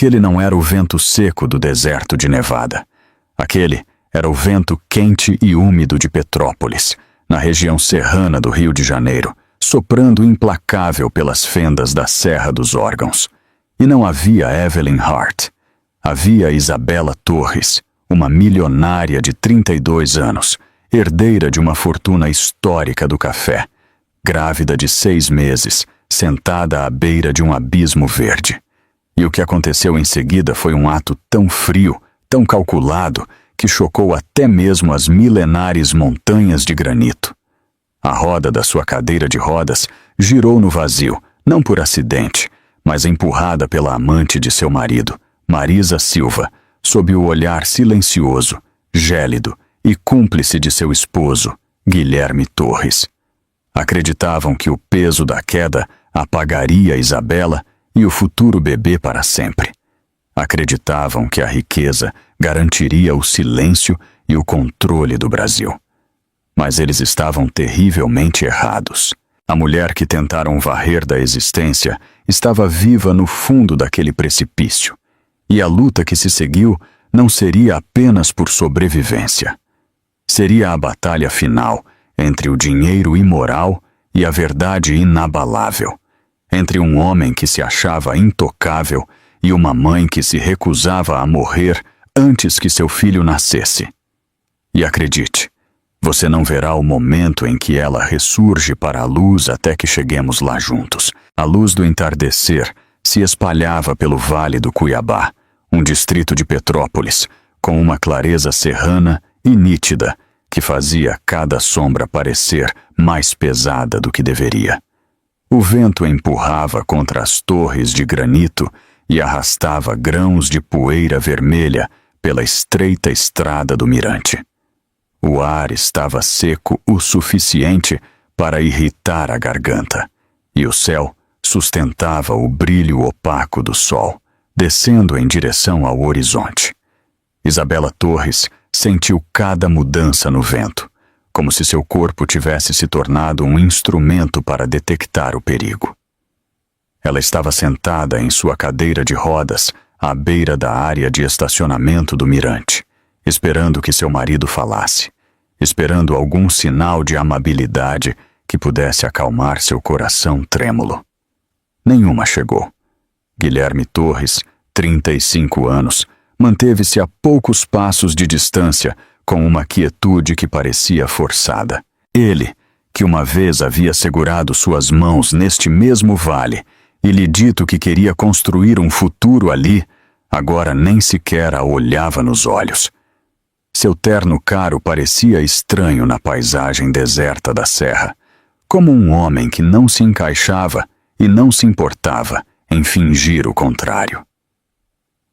Aquele não era o vento seco do deserto de Nevada. Aquele era o vento quente e úmido de Petrópolis, na região serrana do Rio de Janeiro, soprando implacável pelas fendas da Serra dos Órgãos. E não havia Evelyn Hart. Havia Isabela Torres, uma milionária de 32 anos, herdeira de uma fortuna histórica do café, grávida de 6 meses, sentada à beira de um abismo verde. E o que aconteceu em seguida foi um ato tão frio, tão calculado, que chocou até mesmo as milenares montanhas de granito. A roda da sua cadeira de rodas girou no vazio, não por acidente, mas empurrada pela amante de seu marido, Marisa Silva, sob o olhar silencioso, gélido e cúmplice de seu esposo, Guilherme Torres. Acreditavam que o peso da queda apagaria Isabela e o futuro bebê para sempre. Acreditavam que a riqueza garantiria o silêncio e o controle do Brasil. Mas eles estavam terrivelmente errados. A mulher que tentaram varrer da existência estava viva no fundo daquele precipício. E a luta que se seguiu não seria apenas por sobrevivência. Seria a batalha final entre o dinheiro imoral e a verdade inabalável. Entre um homem que se achava intocável e uma mãe que se recusava a morrer antes que seu filho nascesse. E acredite, você não verá o momento em que ela ressurge para a luz até que cheguemos lá juntos. A luz do entardecer se espalhava pelo Vale do Cuiabá, um distrito de Petrópolis, com uma clareza serrana e nítida que fazia cada sombra parecer mais pesada do que deveria. O vento empurrava contra as torres de granito e arrastava grãos de poeira vermelha pela estreita estrada do mirante. O ar estava seco o suficiente para irritar a garganta, e o céu sustentava o brilho opaco do sol, descendo em direção ao horizonte. Isabela Torres sentiu cada mudança no vento, como se seu corpo tivesse se tornado um instrumento para detectar o perigo. Ela estava sentada em sua cadeira de rodas, à beira da área de estacionamento do mirante, esperando que seu marido falasse, esperando algum sinal de amabilidade que pudesse acalmar seu coração trêmulo. Nenhuma chegou. Guilherme Torres, 35 anos, manteve-se a poucos passos de distância, com uma quietude que parecia forçada. Ele, que uma vez havia segurado suas mãos neste mesmo vale e lhe dito que queria construir um futuro ali, agora nem sequer a olhava nos olhos. Seu terno caro parecia estranho na paisagem deserta da serra, como um homem que não se encaixava e não se importava em fingir o contrário.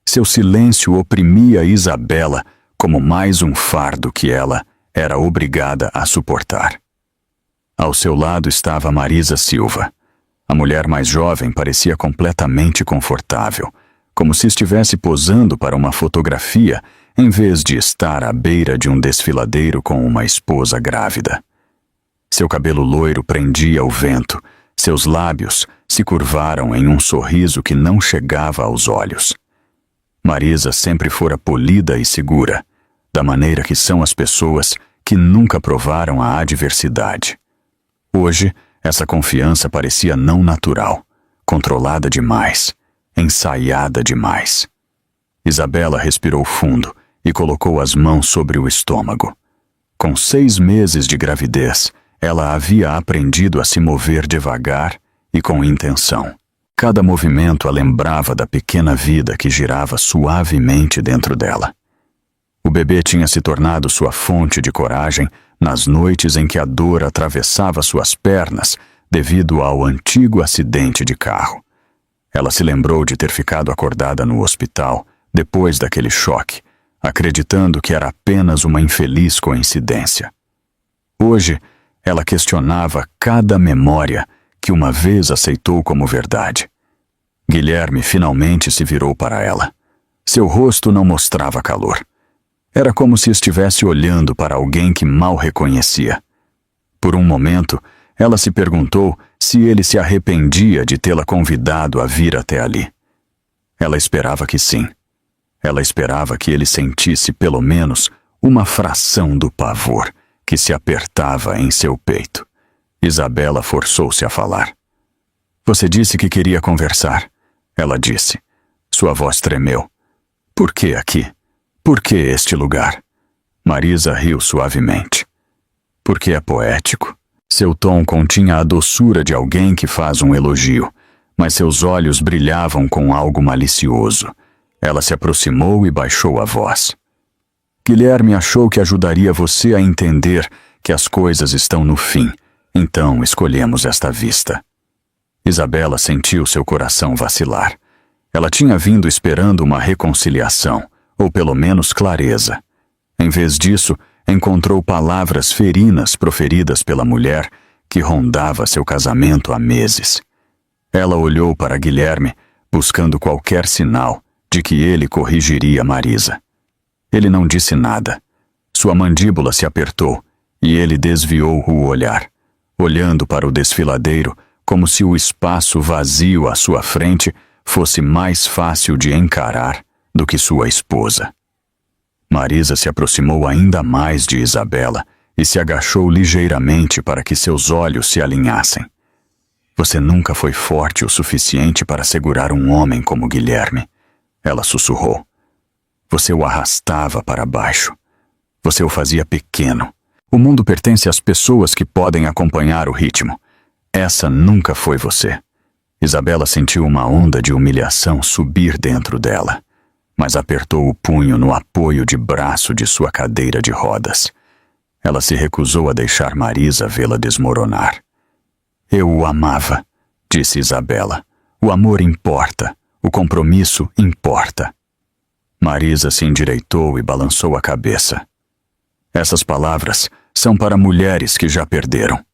Seu silêncio oprimia Isabela como mais um fardo que ela era obrigada a suportar. Ao seu lado estava Marisa Silva. A mulher mais jovem parecia completamente confortável, como se estivesse posando para uma fotografia em vez de estar à beira de um desfiladeiro com uma esposa grávida. Seu cabelo loiro prendia o vento, seus lábios se curvaram em um sorriso que não chegava aos olhos. Marisa sempre fora polida e segura, da maneira que são as pessoas que nunca provaram a adversidade. Hoje, essa confiança parecia não natural, controlada demais, ensaiada demais. Isabela respirou fundo e colocou as mãos sobre o estômago. Com 6 meses de gravidez, ela havia aprendido a se mover devagar e com intenção. Cada movimento a lembrava da pequena vida que girava suavemente dentro dela. O bebê tinha se tornado sua fonte de coragem nas noites em que a dor atravessava suas pernas devido ao antigo acidente de carro. Ela se lembrou de ter ficado acordada no hospital depois daquele choque, acreditando que era apenas uma infeliz coincidência. Hoje, ela questionava cada memória que uma vez aceitou como verdade. Guilherme finalmente se virou para ela. Seu rosto não mostrava calor. Era como se estivesse olhando para alguém que mal reconhecia. Por um momento, ela se perguntou se ele se arrependia de tê-la convidado a vir até ali. Ela esperava que sim. Ela esperava que ele sentisse pelo menos uma fração do pavor que se apertava em seu peito. Isabela forçou-se a falar. Você disse que queria conversar, ela disse. Sua voz tremeu. Por que aqui? Por que este lugar? Marisa riu suavemente. Porque é poético. Seu tom continha a doçura de alguém que faz um elogio, mas seus olhos brilhavam com algo malicioso. Ela se aproximou e baixou a voz. Guilherme achou que ajudaria você a entender que as coisas estão no fim, então escolhemos esta vista. Isabela sentiu seu coração vacilar. Ela tinha vindo esperando uma reconciliação, ou pelo menos clareza. Em vez disso, encontrou palavras ferinas proferidas pela mulher que rondava seu casamento há meses. Ela olhou para Guilherme, buscando qualquer sinal de que ele corrigiria Marisa. Ele não disse nada. Sua mandíbula se apertou e ele desviou o olhar, olhando para o desfiladeiro como se o espaço vazio à sua frente fosse mais fácil de encarar do que sua esposa. Marisa se aproximou ainda mais de Isabela e se agachou ligeiramente para que seus olhos se alinhassem. Você nunca foi forte o suficiente para segurar um homem como Guilherme, ela sussurrou. Você o arrastava para baixo. Você o fazia pequeno. O mundo pertence às pessoas que podem acompanhar o ritmo. Essa nunca foi você. Isabela sentiu uma onda de humilhação subir dentro dela, mas apertou o punho no apoio de braço de sua cadeira de rodas. Ela se recusou a deixar Marisa vê-la desmoronar. Eu o amava, disse Isabela. O amor importa. O compromisso importa. Marisa se endireitou e balançou a cabeça. Essas palavras são para mulheres que já perderam.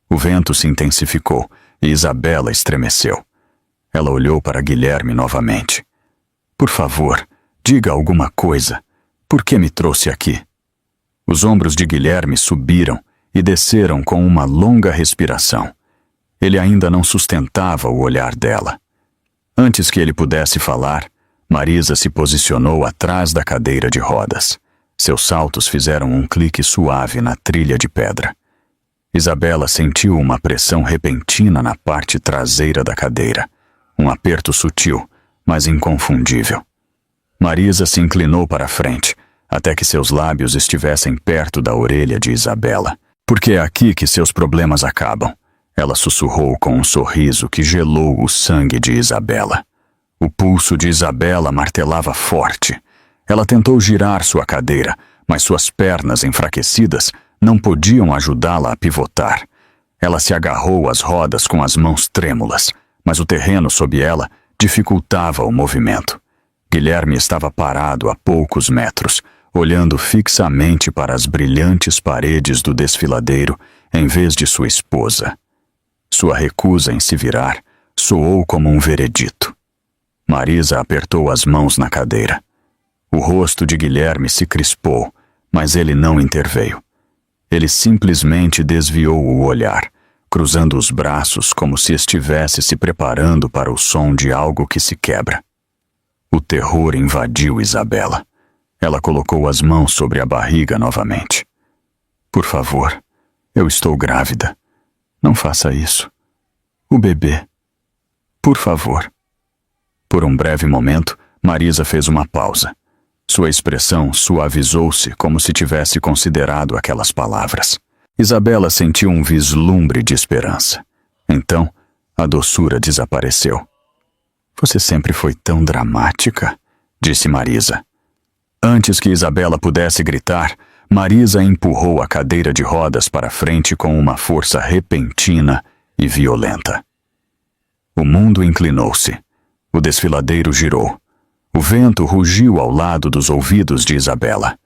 O vento se intensificou e Isabela estremeceu. Ela olhou para Guilherme novamente. Por favor, diga alguma coisa. Por que me trouxe aqui? Os ombros de Guilherme subiram e desceram com uma longa respiração. Ele ainda não sustentava o olhar dela. Antes que ele pudesse falar, Marisa se posicionou atrás da cadeira de rodas. Seus saltos fizeram um clique suave na trilha de pedra. Isabela sentiu uma pressão repentina na parte traseira da cadeira. Um aperto sutil, mas inconfundível. Marisa se inclinou para a frente, até que seus lábios estivessem perto da orelha de Isabela. Porque é aqui que seus problemas acabam. Ela sussurrou com um sorriso que gelou o sangue de Isabela. O pulso de Isabela martelava forte. Ela tentou girar sua cadeira, mas suas pernas enfraquecidas não podiam ajudá-la a pivotar. Ela se agarrou às rodas com as mãos trêmulas, mas o terreno sob ela dificultava o movimento. Guilherme estava parado a poucos metros, olhando fixamente para as brilhantes paredes do desfiladeiro em vez de sua esposa. Sua recusa em se virar soou como um veredito. Marisa apertou as mãos na cadeira. O rosto de Guilherme se crispou, mas ele não interveio. Ele simplesmente desviou o olhar, cruzando os braços como se estivesse se preparando para o som de algo que se quebra. O terror invadiu Isabela. Ela colocou as mãos sobre a barriga novamente. Por favor, eu estou grávida. Não faça isso. O bebê. Por favor. Por um breve momento, Marisa fez uma pausa. Sua expressão suavizou-se como se tivesse considerado aquelas palavras. Isabela sentiu um vislumbre de esperança. Então, a doçura desapareceu. Você sempre foi tão dramática, disse Marisa. Antes que Isabela pudesse gritar, Marisa empurrou a cadeira de rodas para frente com uma força repentina e violenta. O mundo inclinou-se. O desfiladeiro girou. O vento rugiu ao lado dos ouvidos de Isabela.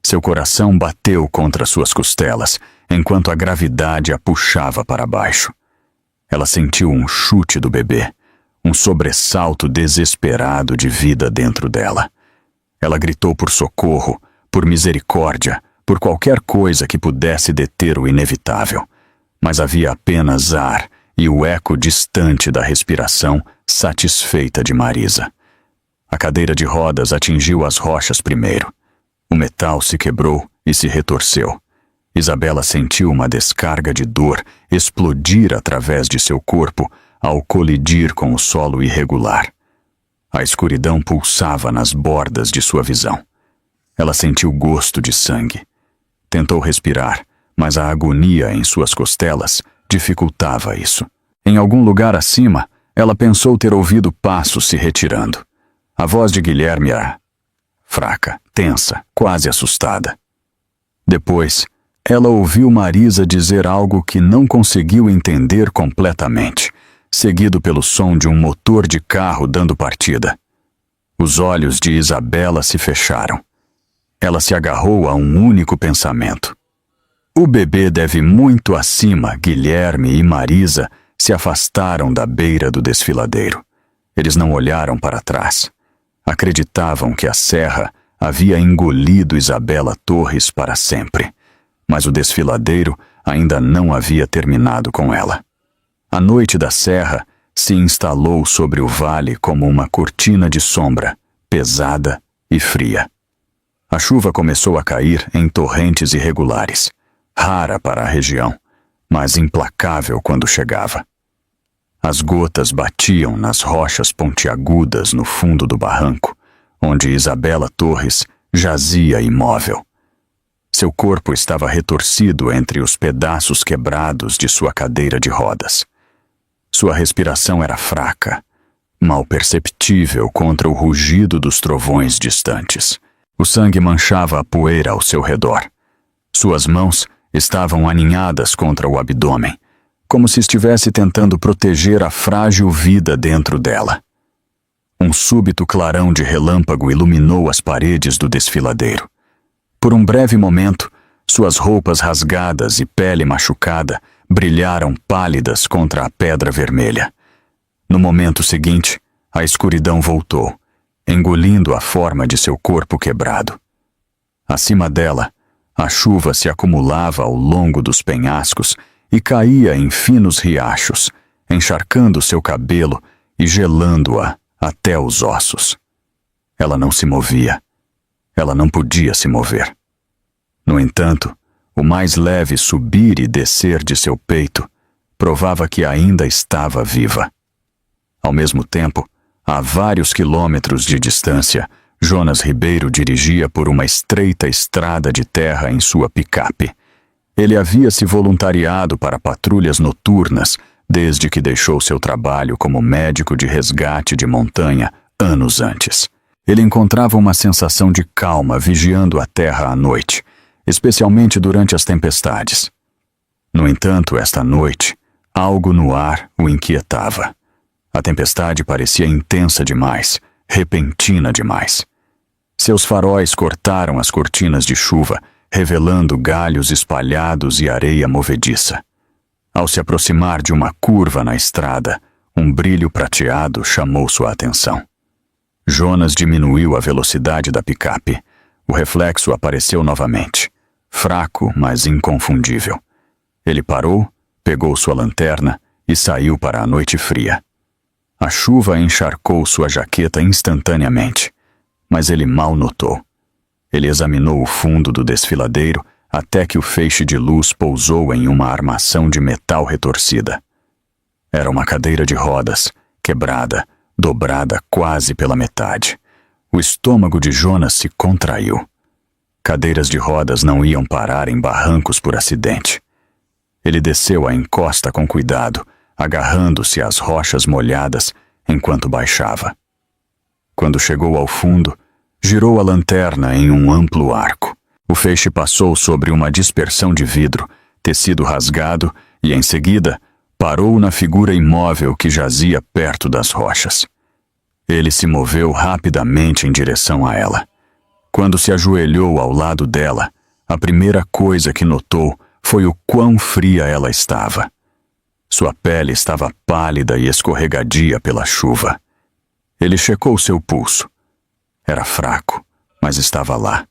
Seu coração bateu contra suas costelas, enquanto a gravidade a puxava para baixo. Ela sentiu um chute do bebê, um sobressalto desesperado de vida dentro dela. Ela gritou por socorro, por misericórdia, por qualquer coisa que pudesse deter o inevitável. Mas havia apenas ar e o eco distante da respiração satisfeita de Marisa. A cadeira de rodas atingiu as rochas primeiro. O metal se quebrou e se retorceu. Isabela sentiu uma descarga de dor explodir através de seu corpo ao colidir com o solo irregular. A escuridão pulsava nas bordas de sua visão. Ela sentiu gosto de sangue. Tentou respirar, mas a agonia em suas costelas dificultava isso. Em algum lugar acima, ela pensou ter ouvido passos se retirando. A voz de Guilherme era fraca, tensa, quase assustada. Depois, ela ouviu Marisa dizer algo que não conseguiu entender completamente, seguido pelo som de um motor de carro dando partida. Os olhos de Isabela se fecharam. Ela se agarrou a um único pensamento. O bebê deve muito acima. Guilherme e Marisa se afastaram da beira do desfiladeiro. Eles não olharam para trás. Acreditavam que a serra havia engolido Isabela Torres para sempre, mas o desfiladeiro ainda não havia terminado com ela. A noite da serra se instalou sobre o vale como uma cortina de sombra, pesada e fria. A chuva começou a cair em torrentes irregulares, rara para a região, mas implacável quando chegava. As gotas batiam nas rochas pontiagudas no fundo do barranco, onde Isabela Torres jazia imóvel. Seu corpo estava retorcido entre os pedaços quebrados de sua cadeira de rodas. Sua respiração era fraca, mal perceptível contra o rugido dos trovões distantes. O sangue manchava a poeira ao seu redor. Suas mãos estavam aninhadas contra o abdômen, como se estivesse tentando proteger a frágil vida dentro dela. Um súbito clarão de relâmpago iluminou as paredes do desfiladeiro. Por um breve momento, suas roupas rasgadas e pele machucada brilharam pálidas contra a pedra vermelha. No momento seguinte, a escuridão voltou, engolindo a forma de seu corpo quebrado. Acima dela, a chuva se acumulava ao longo dos penhascos e caía em finos riachos, encharcando seu cabelo e gelando-a até os ossos. Ela não se movia. Ela não podia se mover. No entanto, o mais leve subir e descer de seu peito provava que ainda estava viva. Ao mesmo tempo, a vários quilômetros de distância, Jonas Ribeiro dirigia por uma estreita estrada de terra em sua picape. Ele havia se voluntariado para patrulhas noturnas desde que deixou seu trabalho como médico de resgate de montanha anos antes. Ele encontrava uma sensação de calma vigiando a terra à noite, especialmente durante as tempestades. No entanto, esta noite, algo no ar o inquietava. A tempestade parecia intensa demais, repentina demais. Seus faróis cortaram as cortinas de chuva, revelando galhos espalhados e areia movediça. Ao se aproximar de uma curva na estrada, um brilho prateado chamou sua atenção. Jonas diminuiu a velocidade da picape. O reflexo apareceu novamente, fraco, mas inconfundível. Ele parou, pegou sua lanterna e saiu para a noite fria. A chuva encharcou sua jaqueta instantaneamente, mas ele mal notou. Ele examinou o fundo do desfiladeiro até que o feixe de luz pousou em uma armação de metal retorcida. Era uma cadeira de rodas, quebrada, dobrada quase pela metade. O estômago de Jonas se contraiu. Cadeiras de rodas não iam parar em barrancos por acidente. Ele desceu a encosta com cuidado, agarrando-se às rochas molhadas enquanto baixava. Quando chegou ao fundo, girou a lanterna em um amplo arco. O feixe passou sobre uma dispersão de vidro, tecido rasgado, e, em seguida, parou na figura imóvel que jazia perto das rochas. Ele se moveu rapidamente em direção a ela. Quando se ajoelhou ao lado dela, a primeira coisa que notou foi o quão fria ela estava. Sua pele estava pálida e escorregadia pela chuva. Ele checou seu pulso. Era fraco, mas estava lá.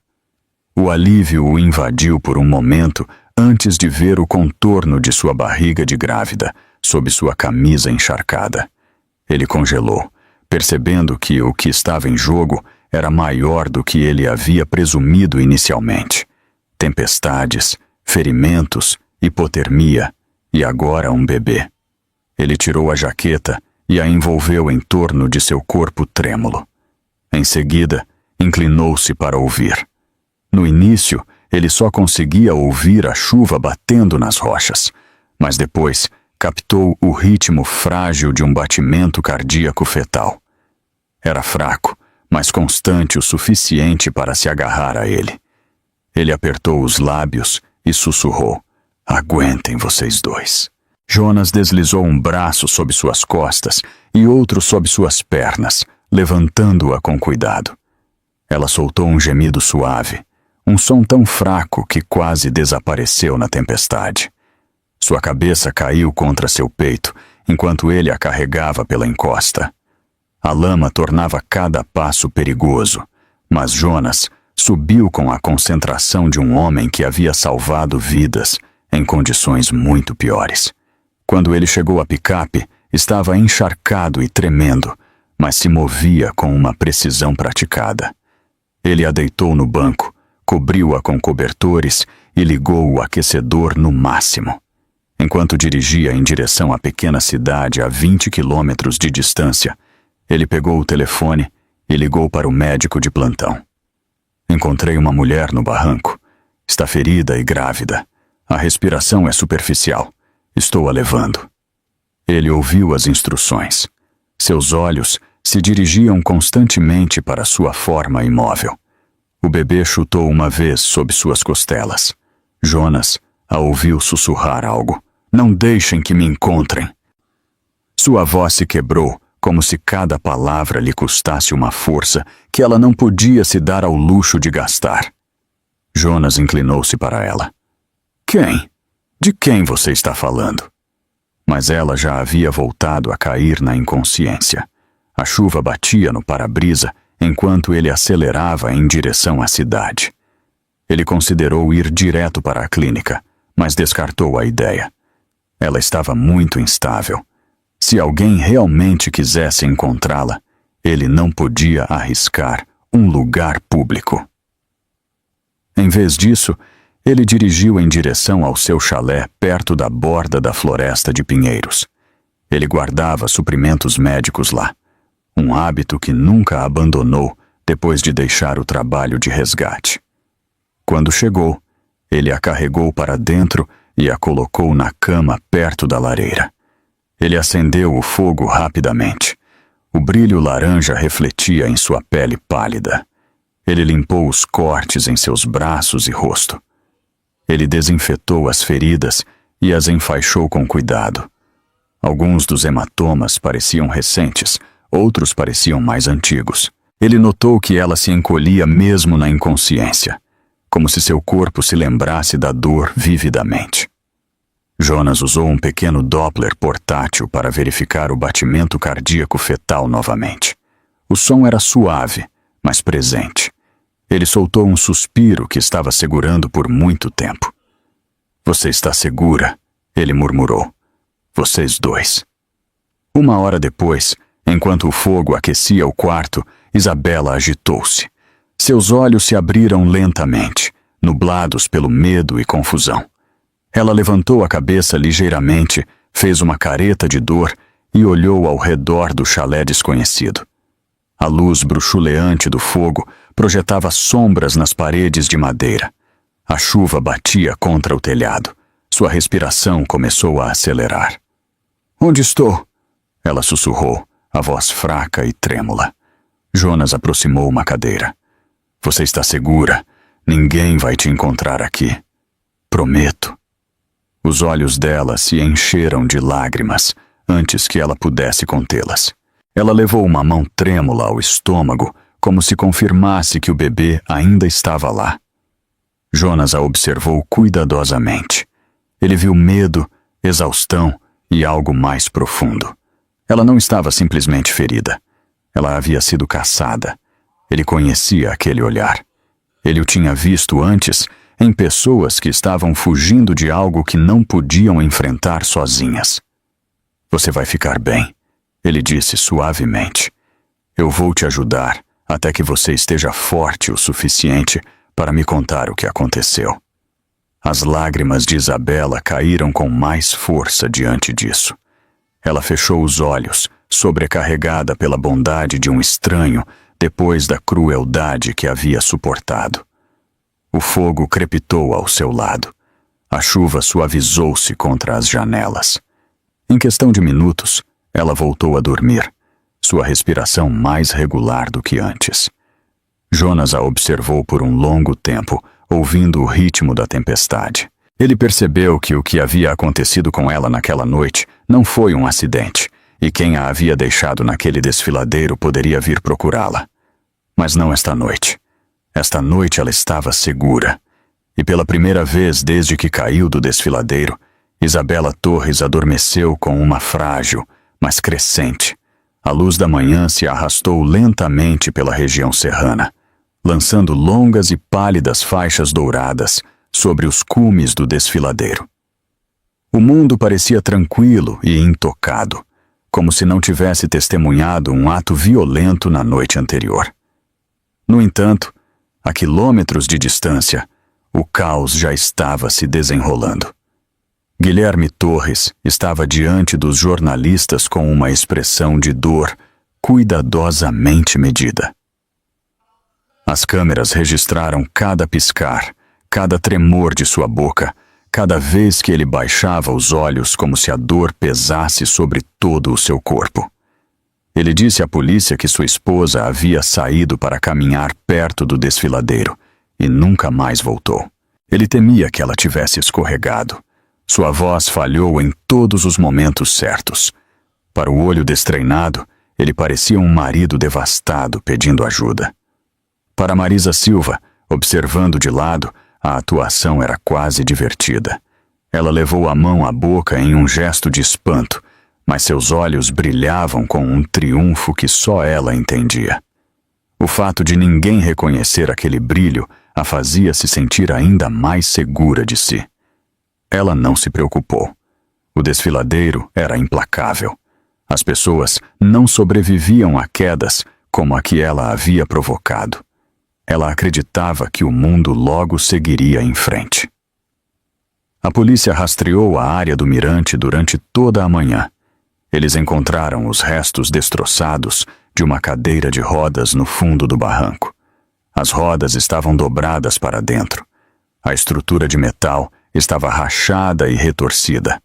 O alívio o invadiu por um momento antes de ver o contorno de sua barriga de grávida sob sua camisa encharcada. Ele congelou, percebendo que o que estava em jogo era maior do que ele havia presumido inicialmente. Tempestades, ferimentos, hipotermia e agora um bebê. Ele tirou a jaqueta e a envolveu em torno de seu corpo trêmulo. Em seguida, inclinou-se para ouvir. No início, ele só conseguia ouvir a chuva batendo nas rochas, mas depois captou o ritmo frágil de um batimento cardíaco fetal. Era fraco, mas constante o suficiente para se agarrar a ele. Ele apertou os lábios e sussurrou: "Aguentem vocês dois." Jonas deslizou um braço sob suas costas e outro sob suas pernas, levantando-a com cuidado. Ela soltou um gemido suave, um som tão fraco que quase desapareceu na tempestade. Sua cabeça caiu contra seu peito, enquanto ele a carregava pela encosta. A lama tornava cada passo perigoso, mas Jonas subiu com a concentração de um homem que havia salvado vidas em condições muito piores. Quando ele chegou à picape, estava encharcado e tremendo, mas se movia com uma precisão praticada. Ele a deitou no banco, cobriu-a com cobertores e ligou o aquecedor no máximo. Enquanto dirigia em direção à pequena cidade a 20 quilômetros de distância, ele pegou o telefone e ligou para o médico de plantão. "Encontrei uma mulher no barranco. Está ferida e grávida. A respiração é superficial. Estou a levando." Ele ouviu as instruções. Seus olhos se dirigiam constantemente para sua forma imóvel. O bebê chutou uma vez sob suas costelas. Jonas a ouviu sussurrar algo: "Não deixem que me encontrem." Sua voz se quebrou, como se cada palavra lhe custasse uma força que ela não podia se dar ao luxo de gastar. Jonas inclinou-se para ela. "Quem? De quem você está falando?" Mas ela já havia voltado a cair na inconsciência. A chuva batia no para-brisa enquanto ele acelerava em direção à cidade. Ele considerou ir direto para a clínica, mas descartou a ideia. Ela estava muito instável. Se alguém realmente quisesse encontrá-la, ele não podia arriscar um lugar público. Em vez disso, ele dirigiu em direção ao seu chalé perto da borda da floresta de pinheiros. Ele guardava suprimentos médicos lá, um hábito que nunca abandonou depois de deixar o trabalho de resgate. Quando chegou, ele a carregou para dentro e a colocou na cama perto da lareira. Ele acendeu o fogo rapidamente. O brilho laranja refletia em sua pele pálida. Ele limpou os cortes em seus braços e rosto. Ele desinfetou as feridas e as enfaixou com cuidado. Alguns dos hematomas pareciam recentes, outros pareciam mais antigos. Ele notou que ela se encolhia mesmo na inconsciência, como se seu corpo se lembrasse da dor vividamente. Jonas usou um pequeno Doppler portátil para verificar o batimento cardíaco fetal novamente. O som era suave, mas presente. Ele soltou um suspiro que estava segurando por muito tempo. "Você está segura?" ele murmurou. "Vocês dois." 1 hora depois, enquanto o fogo aquecia o quarto, Isabela agitou-se. Seus olhos se abriram lentamente, nublados pelo medo e confusão. Ela levantou a cabeça ligeiramente, fez uma careta de dor e olhou ao redor do chalé desconhecido. A luz bruxuleante do fogo projetava sombras nas paredes de madeira. A chuva batia contra o telhado. Sua respiração começou a acelerar. "Onde estou?" ela sussurrou, a voz fraca e trêmula. Jonas aproximou uma cadeira. "Você está segura? Ninguém vai te encontrar aqui. Prometo." Os olhos dela se encheram de lágrimas antes que ela pudesse contê-las. Ela levou uma mão trêmula ao estômago, como se confirmasse que o bebê ainda estava lá. Jonas a observou cuidadosamente. Ele viu medo, exaustão e algo mais profundo. Ela não estava simplesmente ferida. Ela havia sido caçada. Ele conhecia aquele olhar. Ele o tinha visto antes em pessoas que estavam fugindo de algo que não podiam enfrentar sozinhas. "Você vai ficar bem", ele disse suavemente. Eu vou te ajudar até que você esteja forte o suficiente para me contar o que aconteceu. As lágrimas de Isabela caíram com mais força diante disso. Ela fechou os olhos, sobrecarregada pela bondade de um estranho depois da crueldade que havia suportado. O fogo crepitou ao seu lado. A chuva suavizou-se contra as janelas. Em questão de minutos, ela voltou a dormir, sua respiração mais regular do que antes. Jonas a observou por um longo tempo, ouvindo o ritmo da tempestade. Ele percebeu que o que havia acontecido com ela naquela noite não foi um acidente, e quem a havia deixado naquele desfiladeiro poderia vir procurá-la. Mas não esta noite. Esta noite ela estava segura. E pela primeira vez desde que caiu do desfiladeiro, Isabela Torres adormeceu com uma frágil, mas crescente. A luz da manhã se arrastou lentamente pela região serrana, lançando longas e pálidas faixas douradas sobre os cumes do desfiladeiro. O mundo parecia tranquilo e intocado, como se não tivesse testemunhado um ato violento na noite anterior. No entanto, a quilômetros de distância, o caos já estava se desenrolando. Guilherme Torres estava diante dos jornalistas com uma expressão de dor cuidadosamente medida. As câmeras registraram cada piscar, cada tremor de sua boca, cada vez que ele baixava os olhos como se a dor pesasse sobre todo o seu corpo. Ele disse à polícia que sua esposa havia saído para caminhar perto do desfiladeiro e nunca mais voltou. Ele temia que ela tivesse escorregado. Sua voz falhou em todos os momentos certos. Para o olho destreinado, ele parecia um marido devastado pedindo ajuda. Para Marisa Silva, observando de lado, a atuação era quase divertida. Ela levou a mão à boca em um gesto de espanto, mas seus olhos brilhavam com um triunfo que só ela entendia. O fato de ninguém reconhecer aquele brilho a fazia se sentir ainda mais segura de si. Ela não se preocupou. O desfiladeiro era implacável. As pessoas não sobreviviam a quedas como a que ela havia provocado. Ela acreditava que o mundo logo seguiria em frente. A polícia rastreou a área do mirante durante toda a manhã. Eles encontraram os restos destroçados de uma cadeira de rodas no fundo do barranco. As rodas estavam dobradas para dentro. A estrutura de metal estava rachada e retorcida.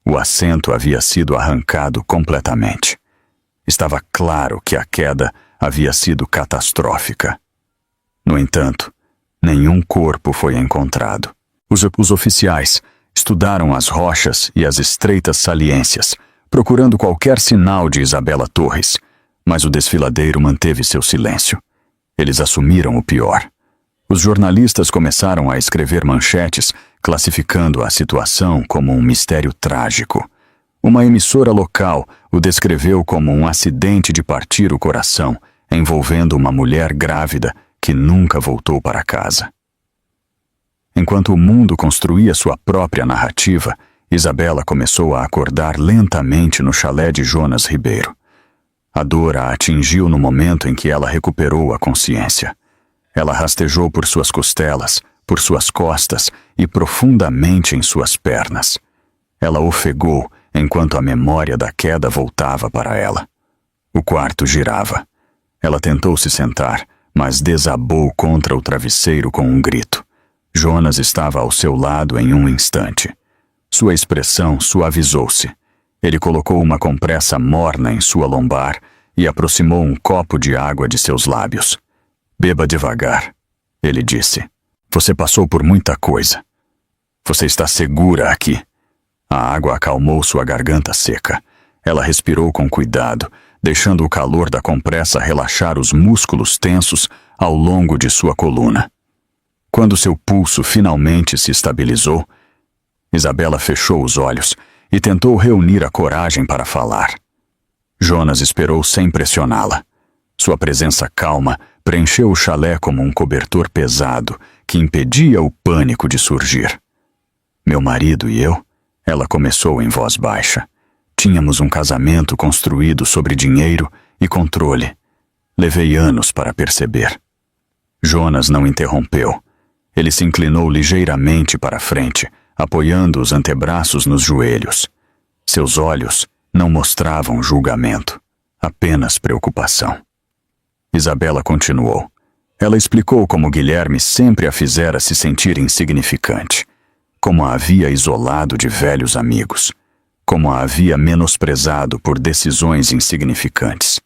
O assento havia sido arrancado completamente. Estava claro que a queda havia sido catastrófica. No entanto, nenhum corpo foi encontrado. Os oficiais estudaram as rochas e as estreitas saliências, procurando qualquer sinal de Isabela Torres, mas o desfiladeiro manteve seu silêncio. Eles assumiram o pior. Os jornalistas começaram a escrever manchetes classificando a situação como um mistério trágico. Uma emissora local o descreveu como um acidente de partir o coração, envolvendo uma mulher grávida que nunca voltou para casa. Enquanto o mundo construía sua própria narrativa, Isabela começou a acordar lentamente no chalé de Jonas Ribeiro. A dor a atingiu no momento em que ela recuperou a consciência. Ela rastejou por suas costelas, por suas costas e profundamente em suas pernas. Ela ofegou enquanto a memória da queda voltava para ela. O quarto girava. Ela tentou se sentar, mas desabou contra o travesseiro com um grito. Jonas estava ao seu lado em um instante. Sua expressão suavizou-se. Ele colocou uma compressa morna em sua lombar e aproximou um copo de água de seus lábios. "Beba devagar", ele disse. "Você passou por muita coisa. Você está segura aqui." A água acalmou sua garganta seca. Ela respirou com cuidado, deixando o calor da compressa relaxar os músculos tensos ao longo de sua coluna. Quando seu pulso finalmente se estabilizou, Isabela fechou os olhos e tentou reunir a coragem para falar. Jonas esperou sem pressioná-la. Sua presença calma preencheu o chalé como um cobertor pesado que impedia o pânico de surgir. "Meu marido e eu", ela começou em voz baixa. "Tínhamos um casamento construído sobre dinheiro e controle. Levei anos para perceber. Jonas não interrompeu. Ele se inclinou ligeiramente para a frente, apoiando os antebraços nos joelhos. Seus olhos não mostravam julgamento, apenas preocupação. Isabela continuou. Ela explicou como Guilherme sempre a fizera se sentir insignificante, como a havia isolado de velhos amigos, como a havia menosprezado por decisões insignificantes,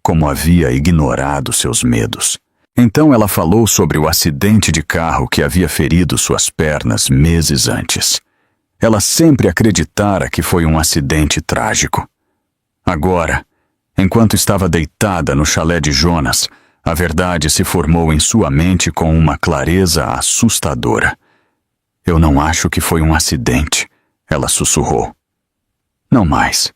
como havia ignorado seus medos. Então ela falou sobre o acidente de carro que havia ferido suas pernas meses antes. Ela sempre acreditara que foi um acidente trágico. Agora, enquanto estava deitada no chalé de Jonas, a verdade se formou em sua mente com uma clareza assustadora. Eu não acho que foi um acidente, ela sussurrou. Não mais.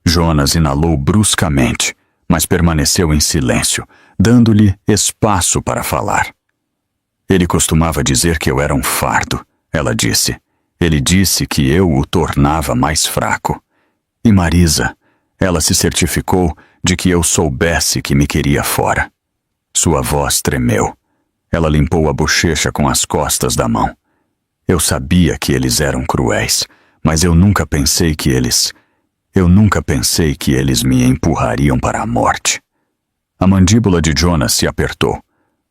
Jonas inalou bruscamente, mas permaneceu em silêncio, dando-lhe espaço para falar. Ele costumava dizer que eu era um fardo, ela disse. Ele disse que eu o tornava mais fraco. E Marisa, ela se certificou de que eu soubesse que me queria fora. Sua voz tremeu. Ela limpou a bochecha com as costas da mão. Eu sabia que eles eram cruéis, mas eu nunca pensei que eles me empurrariam para a morte. A mandíbula de Jonas se apertou.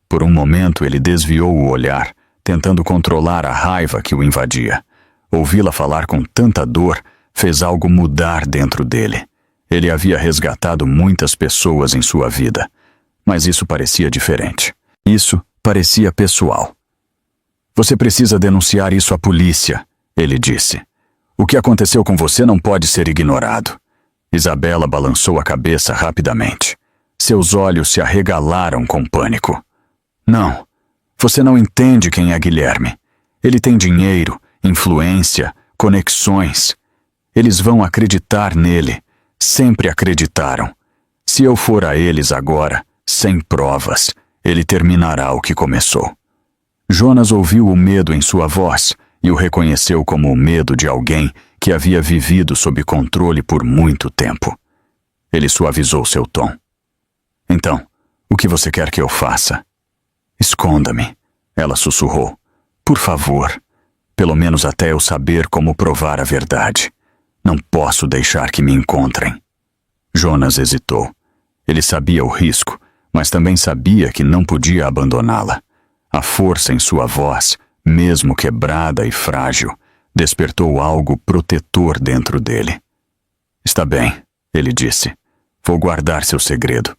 Por um momento ele desviou o olhar, tentando controlar a raiva que o invadia. Ouvi-la falar com tanta dor fez algo mudar dentro dele. Ele havia resgatado muitas pessoas em sua vida, mas isso parecia diferente. Isso parecia pessoal. Você precisa denunciar isso à polícia, ele disse. O que aconteceu com você não pode ser ignorado. Isabela balançou a cabeça rapidamente. Seus olhos se arregalaram com pânico. Não, você não entende quem é Guilherme. Ele tem dinheiro, influência, conexões. Eles vão acreditar nele. Sempre acreditaram. Se eu for a eles agora, sem provas, ele terminará o que começou. Jonas ouviu o medo em sua voz e o reconheceu como o medo de alguém que havia vivido sob controle por muito tempo. Ele suavizou seu tom. Então, o que você quer que eu faça? Esconda-me, ela sussurrou. Por favor, pelo menos até eu saber como provar a verdade. Não posso deixar que me encontrem. Jonas hesitou. Ele sabia o risco, mas também sabia que não podia abandoná-la. A força em sua voz, mesmo quebrada e frágil, despertou algo protetor dentro dele. Está bem, ele disse. Vou guardar seu segredo.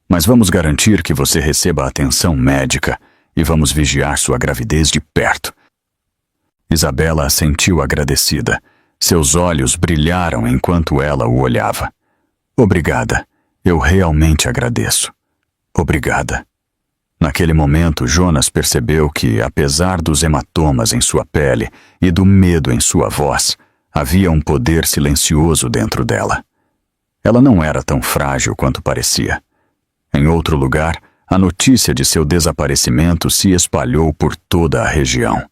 Mas vamos garantir que você receba atenção médica e vamos vigiar sua gravidez de perto. Isabela assentiu agradecida. Seus olhos brilharam enquanto ela o olhava. Obrigada. Eu realmente agradeço. Obrigada. Naquele momento, Jonas percebeu que, apesar dos hematomas em sua pele e do medo em sua voz, havia um poder silencioso dentro dela. Ela não era tão frágil quanto parecia. Em outro lugar, a notícia de seu desaparecimento se espalhou por toda a região.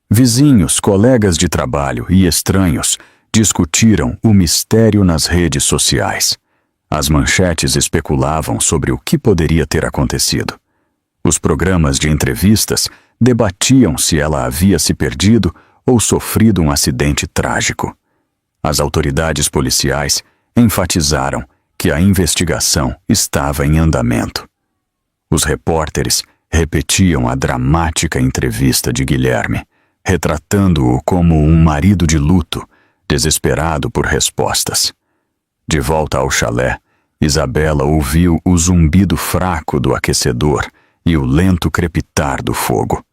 Vizinhos, colegas de trabalho e estranhos discutiram o mistério nas redes sociais. As manchetes especulavam sobre o que poderia ter acontecido. Os programas de entrevistas debatiam se ela havia se perdido ou sofrido um acidente trágico. As autoridades policiais enfatizaram que a investigação estava em andamento. Os repórteres repetiam a dramática entrevista de Guilherme, retratando-o como um marido de luto, desesperado por respostas. De volta ao chalé, Isabela ouviu o zumbido fraco do aquecedor e o lento crepitar do fogo.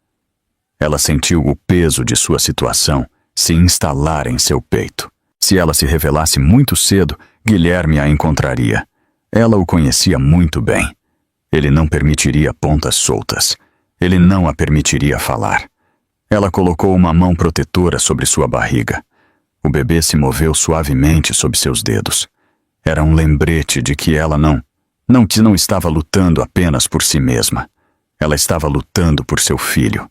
Ela sentiu o peso de sua situação se instalar em seu peito. Se ela se revelasse muito cedo, Guilherme a encontraria. Ela o conhecia muito bem. Ele não permitiria pontas soltas. Ele não a permitiria falar. Ela colocou uma mão protetora sobre sua barriga. O bebê se moveu suavemente sob seus dedos. Era um lembrete de que ela não estava lutando apenas por si mesma. Ela estava lutando por seu filho.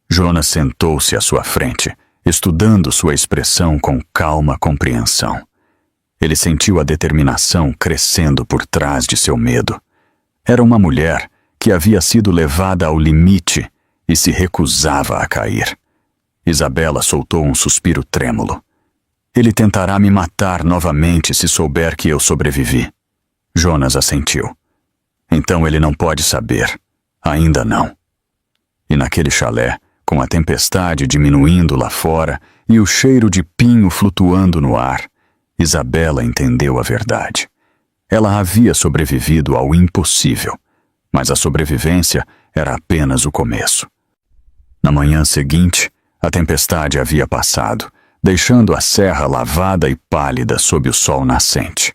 Jonas sentou-se à sua frente, estudando sua expressão com calma compreensão. Ele sentiu a determinação crescendo por trás de seu medo. Era uma mulher que havia sido levada ao limite e se recusava a cair. Isabela soltou um suspiro trêmulo. Ele tentará me matar novamente se souber que eu sobrevivi. Jonas assentiu. Então ele não pode saber. Ainda não. E naquele chalé, com a tempestade diminuindo lá fora e o cheiro de pinho flutuando no ar, Isabela entendeu a verdade. Ela havia sobrevivido ao impossível, mas a sobrevivência era apenas o começo. Na manhã seguinte, a tempestade havia passado, deixando a serra lavada e pálida sob o sol nascente.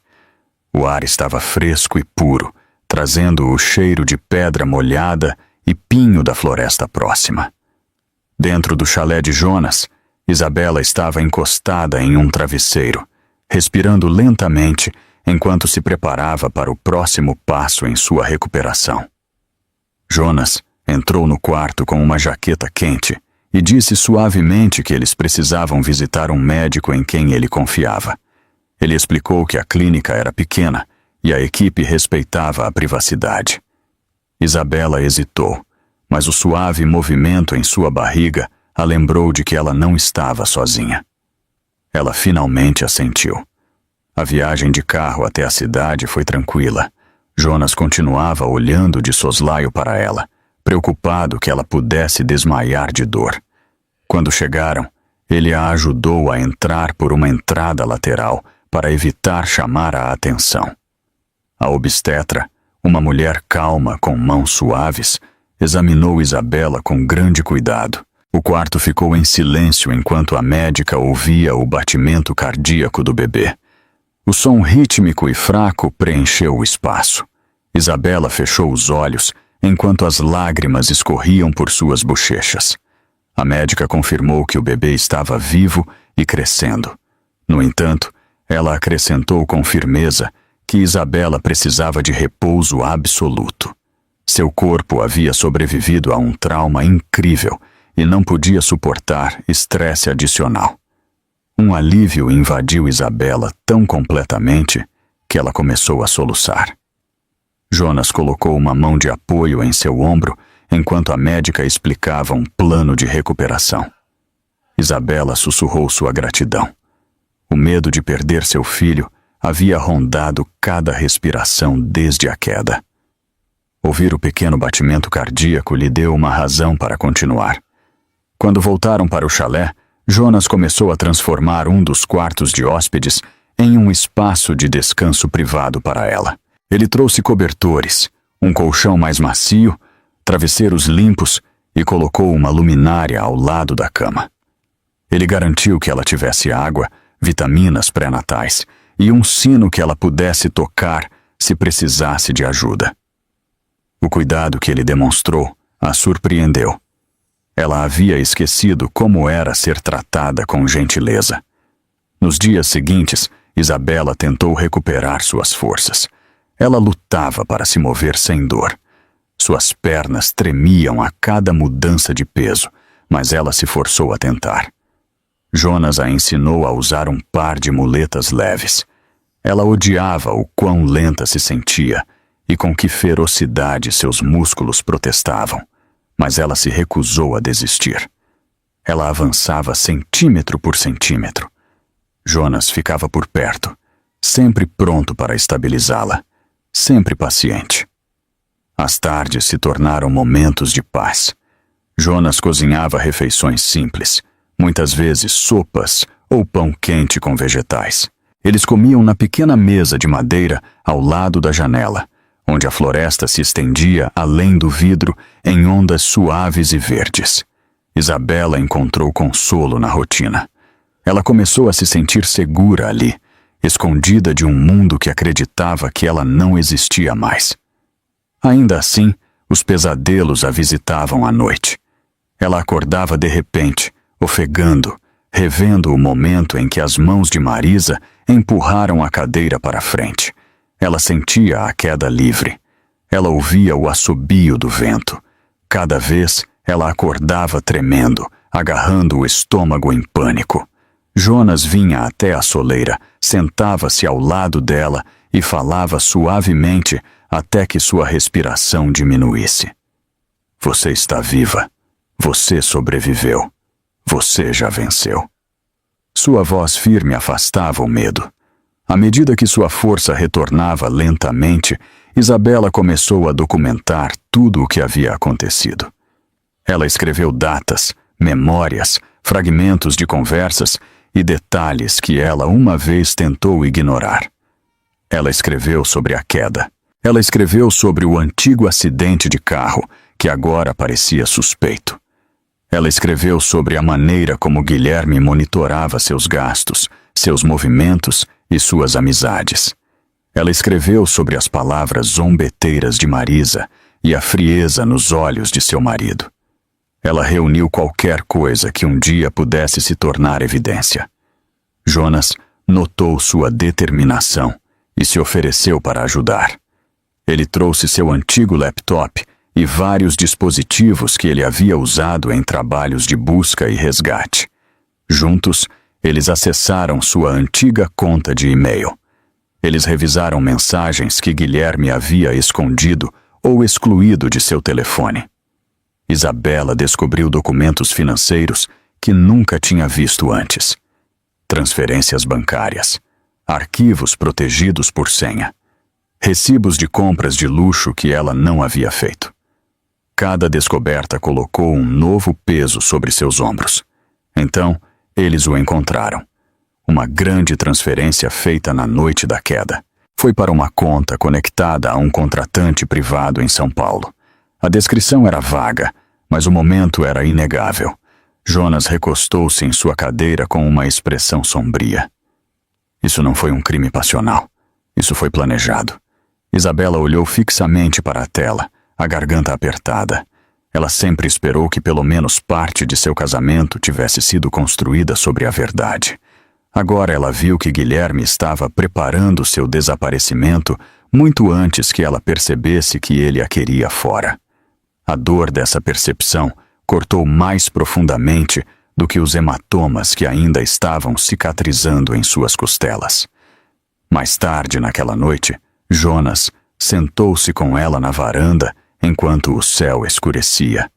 O ar estava fresco e puro, trazendo o cheiro de pedra molhada e pinho da floresta próxima. Dentro do chalé de Jonas, Isabela estava encostada em um travesseiro, respirando lentamente enquanto se preparava para o próximo passo em sua recuperação. Jonas entrou no quarto com uma jaqueta quente e disse suavemente que eles precisavam visitar um médico em quem ele confiava. Ele explicou que a clínica era pequena e a equipe respeitava a privacidade. Isabela hesitou, mas o suave movimento em sua barriga a lembrou de que ela não estava sozinha. Ela finalmente assentiu. A viagem de carro até a cidade foi tranquila. Jonas continuava olhando de soslaio para ela, preocupado que ela pudesse desmaiar de dor. Quando chegaram, ele a ajudou a entrar por uma entrada lateral para evitar chamar a atenção. A obstetra, uma mulher calma com mãos suaves, examinou Isabela com grande cuidado. O quarto ficou em silêncio enquanto a médica ouvia o batimento cardíaco do bebê. O som rítmico e fraco preencheu o espaço. Isabela fechou os olhos enquanto as lágrimas escorriam por suas bochechas. A médica confirmou que o bebê estava vivo e crescendo. No entanto, ela acrescentou com firmeza que Isabela precisava de repouso absoluto. Seu corpo havia sobrevivido a um trauma incrível e não podia suportar estresse adicional. Um alívio invadiu Isabela tão completamente que ela começou a soluçar. Jonas colocou uma mão de apoio em seu ombro enquanto a médica explicava um plano de recuperação. Isabela sussurrou sua gratidão. O medo de perder seu filho havia rondado cada respiração desde a queda. Ouvir o pequeno batimento cardíaco lhe deu uma razão para continuar. Quando voltaram para o chalé, Jonas começou a transformar um dos quartos de hóspedes em um espaço de descanso privado para ela. Ele trouxe cobertores, um colchão mais macio, travesseiros limpos e colocou uma luminária ao lado da cama. Ele garantiu que ela tivesse água, vitaminas pré-natais e um sino que ela pudesse tocar se precisasse de ajuda. O cuidado que ele demonstrou a surpreendeu. Ela havia esquecido como era ser tratada com gentileza. Nos dias seguintes, Isabela tentou recuperar suas forças. Ela lutava para se mover sem dor. Suas pernas tremiam a cada mudança de peso, mas ela se forçou a tentar. Jonas a ensinou a usar um par de muletas leves. Ela odiava o quão lenta se sentia e com que ferocidade seus músculos protestavam, mas ela se recusou a desistir. Ela avançava centímetro por centímetro. Jonas ficava por perto, sempre pronto para estabilizá-la, sempre paciente. As tardes se tornaram momentos de paz. Jonas cozinhava refeições simples, muitas vezes sopas ou pão quente com vegetais. Eles comiam na pequena mesa de madeira ao lado da janela, onde a floresta se estendia além do vidro em ondas suaves e verdes. Isabela encontrou consolo na rotina. Ela começou a se sentir segura ali, escondida de um mundo que acreditava que ela não existia mais. Ainda assim, os pesadelos a visitavam à noite. Ela acordava de repente, ofegando, revendo o momento em que as mãos de Marisa empurraram a cadeira para frente. Ela sentia a queda livre. Ela ouvia o assobio do vento. Cada vez, ela acordava tremendo, agarrando o estômago em pânico. Jonas vinha até a soleira, sentava-se ao lado dela e falava suavemente, até que sua respiração diminuísse. Você está viva. Você sobreviveu. Você já venceu. Sua voz firme afastava o medo. À medida que sua força retornava lentamente, Isabela começou a documentar tudo o que havia acontecido. Ela escreveu datas, memórias, fragmentos de conversas e detalhes que ela uma vez tentou ignorar. Ela escreveu sobre a queda. Ela escreveu sobre o antigo acidente de carro, que agora parecia suspeito. Ela escreveu sobre a maneira como Guilherme monitorava seus gastos, seus movimentos e suas amizades. Ela escreveu sobre as palavras zombeteiras de Marisa e a frieza nos olhos de seu marido. Ela reuniu qualquer coisa que um dia pudesse se tornar evidência. Jonas notou sua determinação e se ofereceu para ajudar. Ele trouxe seu antigo laptop e vários dispositivos que ele havia usado em trabalhos de busca e resgate. Juntos, eles acessaram sua antiga conta de e-mail. Eles revisaram mensagens que Guilherme havia escondido ou excluído de seu telefone. Isabela descobriu documentos financeiros que nunca tinha visto antes. Transferências bancárias, arquivos protegidos por senha, recibos de compras de luxo que ela não havia feito. Cada descoberta colocou um novo peso sobre seus ombros. Então, eles o encontraram. Uma grande transferência feita na noite da queda. Foi para uma conta conectada a um contratante privado em São Paulo. A descrição era vaga, mas o momento era inegável. Jonas recostou-se em sua cadeira com uma expressão sombria. Isso não foi um crime passional. Isso foi planejado. Isabela olhou fixamente para a tela, a garganta apertada. Ela sempre esperou que pelo menos parte de seu casamento tivesse sido construída sobre a verdade. Agora ela viu que Guilherme estava preparando seu desaparecimento muito antes que ela percebesse que ele a queria fora. A dor dessa percepção cortou mais profundamente do que os hematomas que ainda estavam cicatrizando em suas costelas. Mais tarde naquela noite, Jonas sentou-se com ela na varanda enquanto o céu escurecia.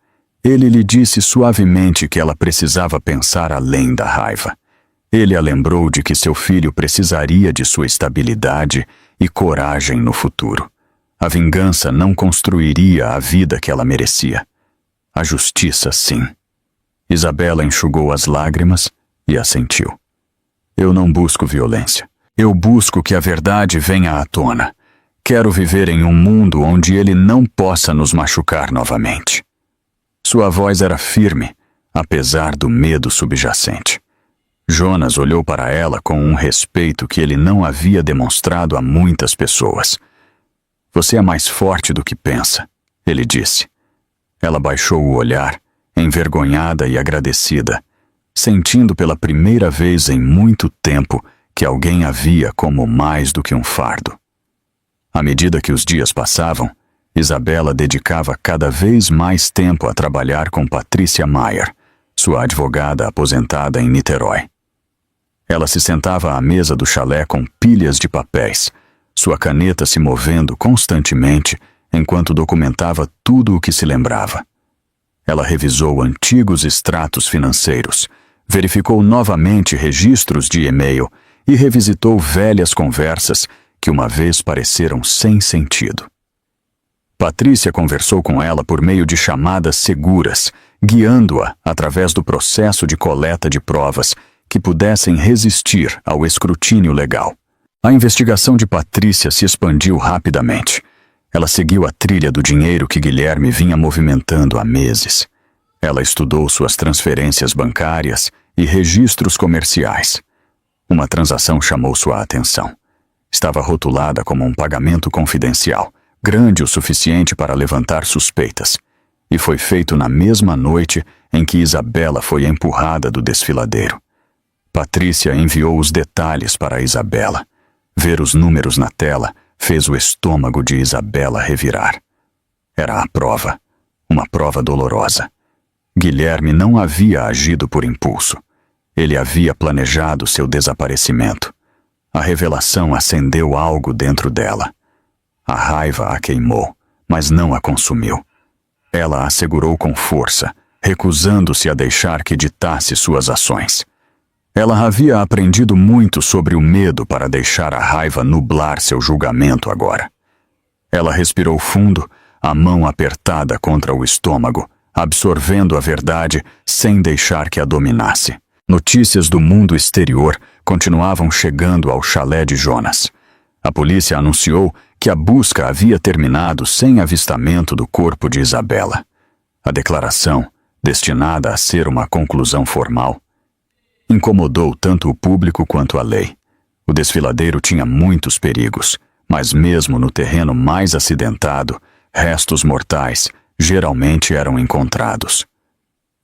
Ele lhe disse suavemente que ela precisava pensar além da raiva. Ele a lembrou de que seu filho precisaria de sua estabilidade e coragem no futuro. A vingança não construiria a vida que ela merecia. A justiça, sim. Isabela enxugou as lágrimas e assentiu. Eu não busco violência. Eu busco que a verdade venha à tona. Quero viver em um mundo onde ele não possa nos machucar novamente. Sua voz era firme, apesar do medo subjacente. Jonas olhou para ela com um respeito que ele não havia demonstrado a muitas pessoas. Você é mais forte do que pensa, ele disse. Ela baixou o olhar, envergonhada e agradecida, sentindo pela primeira vez em muito tempo que alguém a via como mais do que um fardo. À medida que os dias passavam, Isabela dedicava cada vez mais tempo a trabalhar com Patrícia Maier, sua advogada aposentada em Niterói. Ela se sentava à mesa do chalé com pilhas de papéis, sua caneta se movendo constantemente enquanto documentava tudo o que se lembrava. Ela revisou antigos extratos financeiros, verificou novamente registros de e-mail e revisitou velhas conversas que uma vez pareceram sem sentido. Patrícia conversou com ela por meio de chamadas seguras, guiando-a através do processo de coleta de provas que pudessem resistir ao escrutínio legal. A investigação de Patrícia se expandiu rapidamente. Ela seguiu a trilha do dinheiro que Guilherme vinha movimentando há meses. Ela estudou suas transferências bancárias e registros comerciais. Uma transação chamou sua atenção. Estava rotulada como um pagamento confidencial, grande o suficiente para levantar suspeitas, e foi feito na mesma noite em que Isabela foi empurrada do desfiladeiro. Patrícia enviou os detalhes para Isabela. Ver os números na tela fez o estômago de Isabela revirar. Era a prova, uma prova dolorosa. Guilherme não havia agido por impulso. Ele havia planejado seu desaparecimento. A revelação acendeu algo dentro dela. A raiva a queimou, mas não a consumiu. Ela a segurou com força, recusando-se a deixar que ditasse suas ações. Ela havia aprendido muito sobre o medo para deixar a raiva nublar seu julgamento agora. Ela respirou fundo, a mão apertada contra o estômago, absorvendo a verdade sem deixar que a dominasse. Notícias do mundo exterior continuavam chegando ao chalé de Jonas. A polícia anunciou que a busca havia terminado sem avistamento do corpo de Isabela. A declaração, destinada a ser uma conclusão formal, incomodou tanto o público quanto a lei. O desfiladeiro tinha muitos perigos, mas mesmo no terreno mais acidentado, restos mortais geralmente eram encontrados.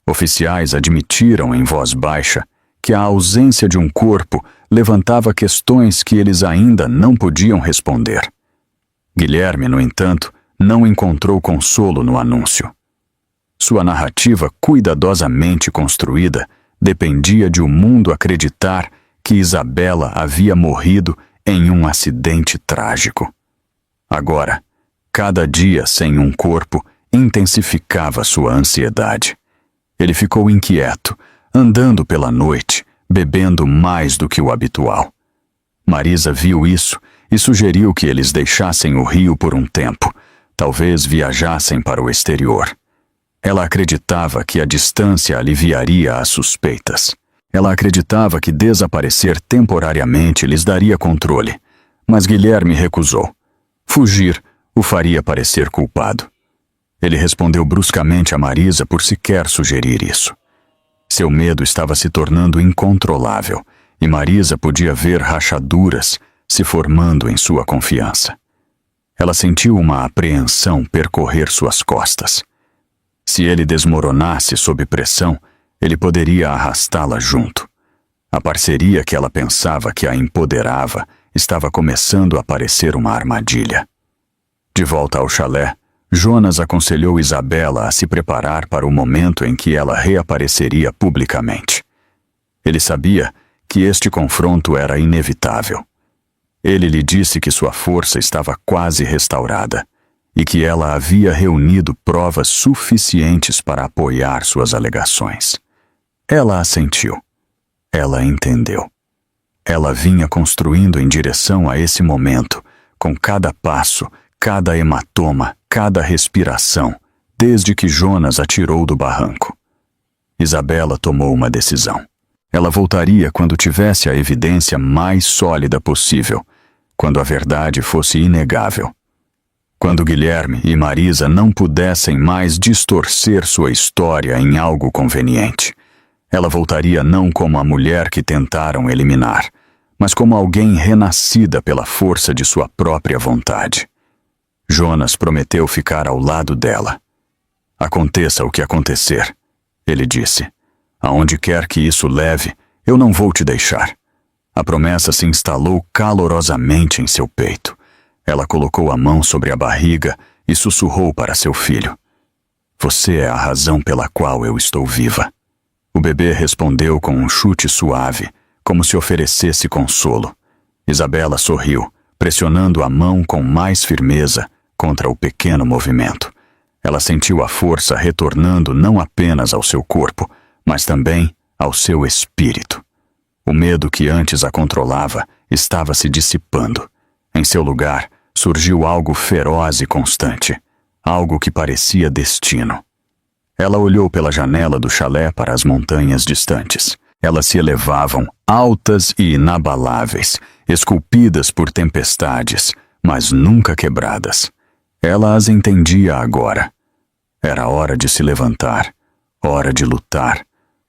Oficiais admitiram em voz baixa que a ausência de um corpo levantava questões que eles ainda não podiam responder. Guilherme, no entanto, não encontrou consolo no anúncio. Sua narrativa cuidadosamente construída dependia de o mundo acreditar que Isabela havia morrido em um acidente trágico. Agora, cada dia sem um corpo intensificava sua ansiedade. Ele ficou inquieto, andando pela noite, bebendo mais do que o habitual. Marisa viu isso e sugeriu que eles deixassem o Rio por um tempo, talvez viajassem para o exterior. Ela acreditava que a distância aliviaria as suspeitas. Ela acreditava que desaparecer temporariamente lhes daria controle, mas Guilherme recusou. Fugir o faria parecer culpado. Ele respondeu bruscamente a Marisa por sequer sugerir isso. Seu medo estava se tornando incontrolável e Marisa podia ver rachaduras se formando em sua confiança. Ela sentiu uma apreensão percorrer suas costas. Se ele desmoronasse sob pressão, ele poderia arrastá-la junto. A parceria que ela pensava que a empoderava estava começando a parecer uma armadilha. De volta ao chalé, Jonas aconselhou Isabela a se preparar para o momento em que ela reapareceria publicamente. Ele sabia que este confronto era inevitável. Ele lhe disse que sua força estava quase restaurada e que ela havia reunido provas suficientes para apoiar suas alegações. Ela assentiu. Ela entendeu. Ela vinha construindo em direção a esse momento, com cada passo, cada hematoma, cada respiração, desde que Jonas atirou do barranco. Isabela tomou uma decisão. Ela voltaria quando tivesse a evidência mais sólida possível, quando a verdade fosse inegável. Quando Guilherme e Marisa não pudessem mais distorcer sua história em algo conveniente. Ela voltaria não como a mulher que tentaram eliminar, mas como alguém renascida pela força de sua própria vontade. Jonas prometeu ficar ao lado dela. Aconteça o que acontecer, ele disse. Aonde quer que isso leve, eu não vou te deixar. A promessa se instalou calorosamente em seu peito. Ela colocou a mão sobre a barriga e sussurrou para seu filho. Você é a razão pela qual eu estou viva. O bebê respondeu com um chute suave, como se oferecesse consolo. Isabela sorriu, pressionando a mão com mais firmeza contra o pequeno movimento. Ela sentiu a força retornando não apenas ao seu corpo, mas também ao seu espírito. O medo que antes a controlava estava se dissipando. Em seu lugar, surgiu algo feroz e constante, algo que parecia destino. Ela olhou pela janela do chalé para as montanhas distantes. Elas se elevavam, altas e inabaláveis, esculpidas por tempestades, mas nunca quebradas. Ela as entendia agora. Era hora de se levantar, hora de lutar,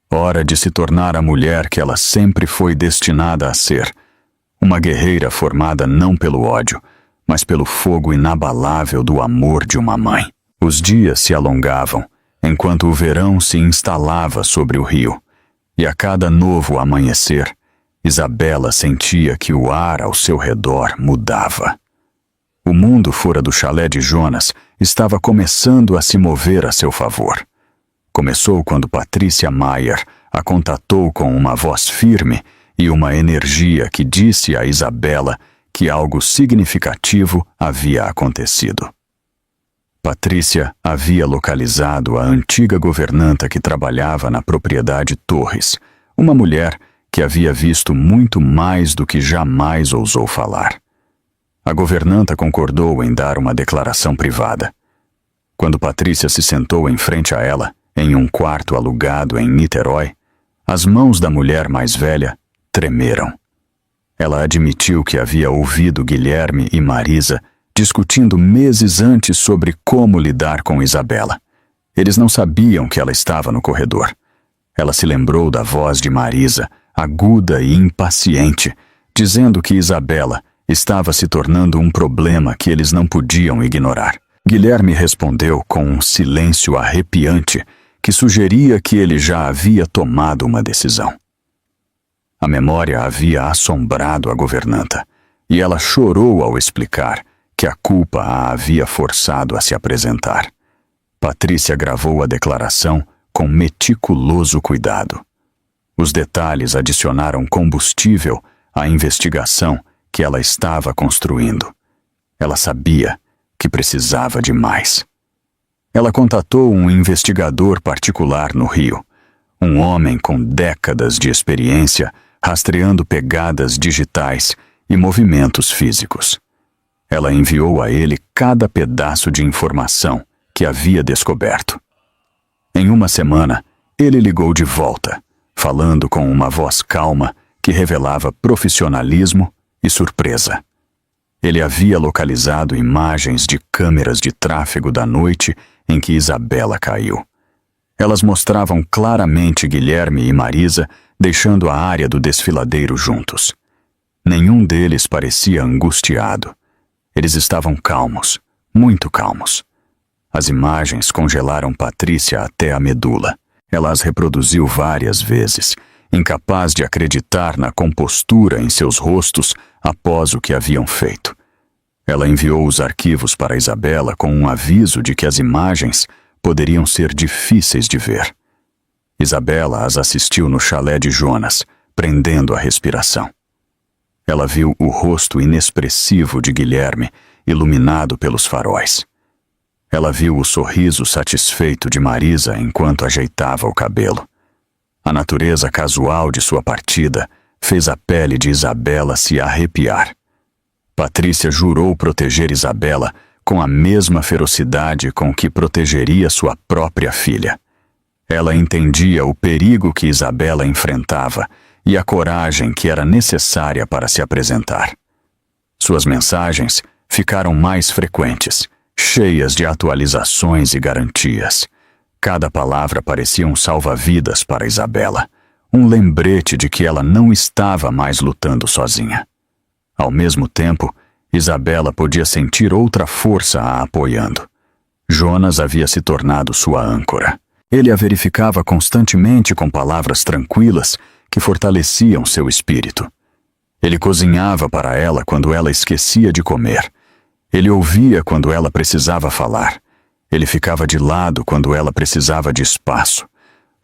hora de se tornar a mulher que ela sempre foi destinada a ser. Uma guerreira formada não pelo ódio, mas pelo fogo inabalável do amor de uma mãe. Os dias se alongavam, enquanto o verão se instalava sobre o rio, e a cada novo amanhecer, Isabela sentia que o ar ao seu redor mudava. O mundo fora do chalé de Jonas estava começando a se mover a seu favor. Começou quando Patrícia Maier a contatou com uma voz firme e uma energia que disse a Isabela que algo significativo havia acontecido. Patrícia havia localizado a antiga governanta que trabalhava na propriedade Torres, uma mulher que havia visto muito mais do que jamais ousou falar. A governanta concordou em dar uma declaração privada. Quando Patrícia se sentou em frente a ela, em um quarto alugado em Niterói, as mãos da mulher mais velha tremeram. Ela admitiu que havia ouvido Guilherme e Marisa discutindo meses antes sobre como lidar com Isabela. Eles não sabiam que ela estava no corredor. Ela se lembrou da voz de Marisa, aguda e impaciente, dizendo que Isabela estava se tornando um problema que eles não podiam ignorar. Guilherme respondeu com um silêncio arrepiante que sugeria que ele já havia tomado uma decisão. A memória havia assombrado a governanta, e ela chorou ao explicar que a culpa a havia forçado a se apresentar. Patrícia gravou a declaração com meticuloso cuidado. Os detalhes adicionaram combustível à investigação que ela estava construindo. Ela sabia que precisava de mais. Ela contatou um investigador particular no Rio, um homem com décadas de experiência rastreando pegadas digitais e movimentos físicos. Ela enviou a ele cada pedaço de informação que havia descoberto. Em uma semana, ele ligou de volta, falando com uma voz calma que revelava profissionalismo e surpresa. Ele havia localizado imagens de câmeras de tráfego da noite em que Isabela caiu. Elas mostravam claramente Guilherme e Marisa deixando a área do desfiladeiro juntos. Nenhum deles parecia angustiado. Eles estavam calmos, muito calmos. As imagens congelaram Patrícia até a medula. Ela as reproduziu várias vezes, incapaz de acreditar na compostura em seus rostos após o que haviam feito. Ela enviou os arquivos para Isabela com um aviso de que as imagens poderiam ser difíceis de ver. Isabela as assistiu no chalé de Jonas, prendendo a respiração. Ela viu o rosto inexpressivo de Guilherme, iluminado pelos faróis. Ela viu o sorriso satisfeito de Marisa enquanto ajeitava o cabelo. A natureza casual de sua partida fez a pele de Isabela se arrepiar. Patrícia jurou proteger Isabela com a mesma ferocidade com que protegeria sua própria filha. Ela entendia o perigo que Isabela enfrentava e a coragem que era necessária para se apresentar. Suas mensagens ficaram mais frequentes, cheias de atualizações e garantias. Cada palavra parecia um salva-vidas para Isabela, um lembrete de que ela não estava mais lutando sozinha. Ao mesmo tempo, Isabela podia sentir outra força a apoiando. Jonas havia se tornado sua âncora. Ele a verificava constantemente com palavras tranquilas que fortaleciam seu espírito. Ele cozinhava para ela quando ela esquecia de comer. Ele ouvia quando ela precisava falar. Ele ficava de lado quando ela precisava de espaço.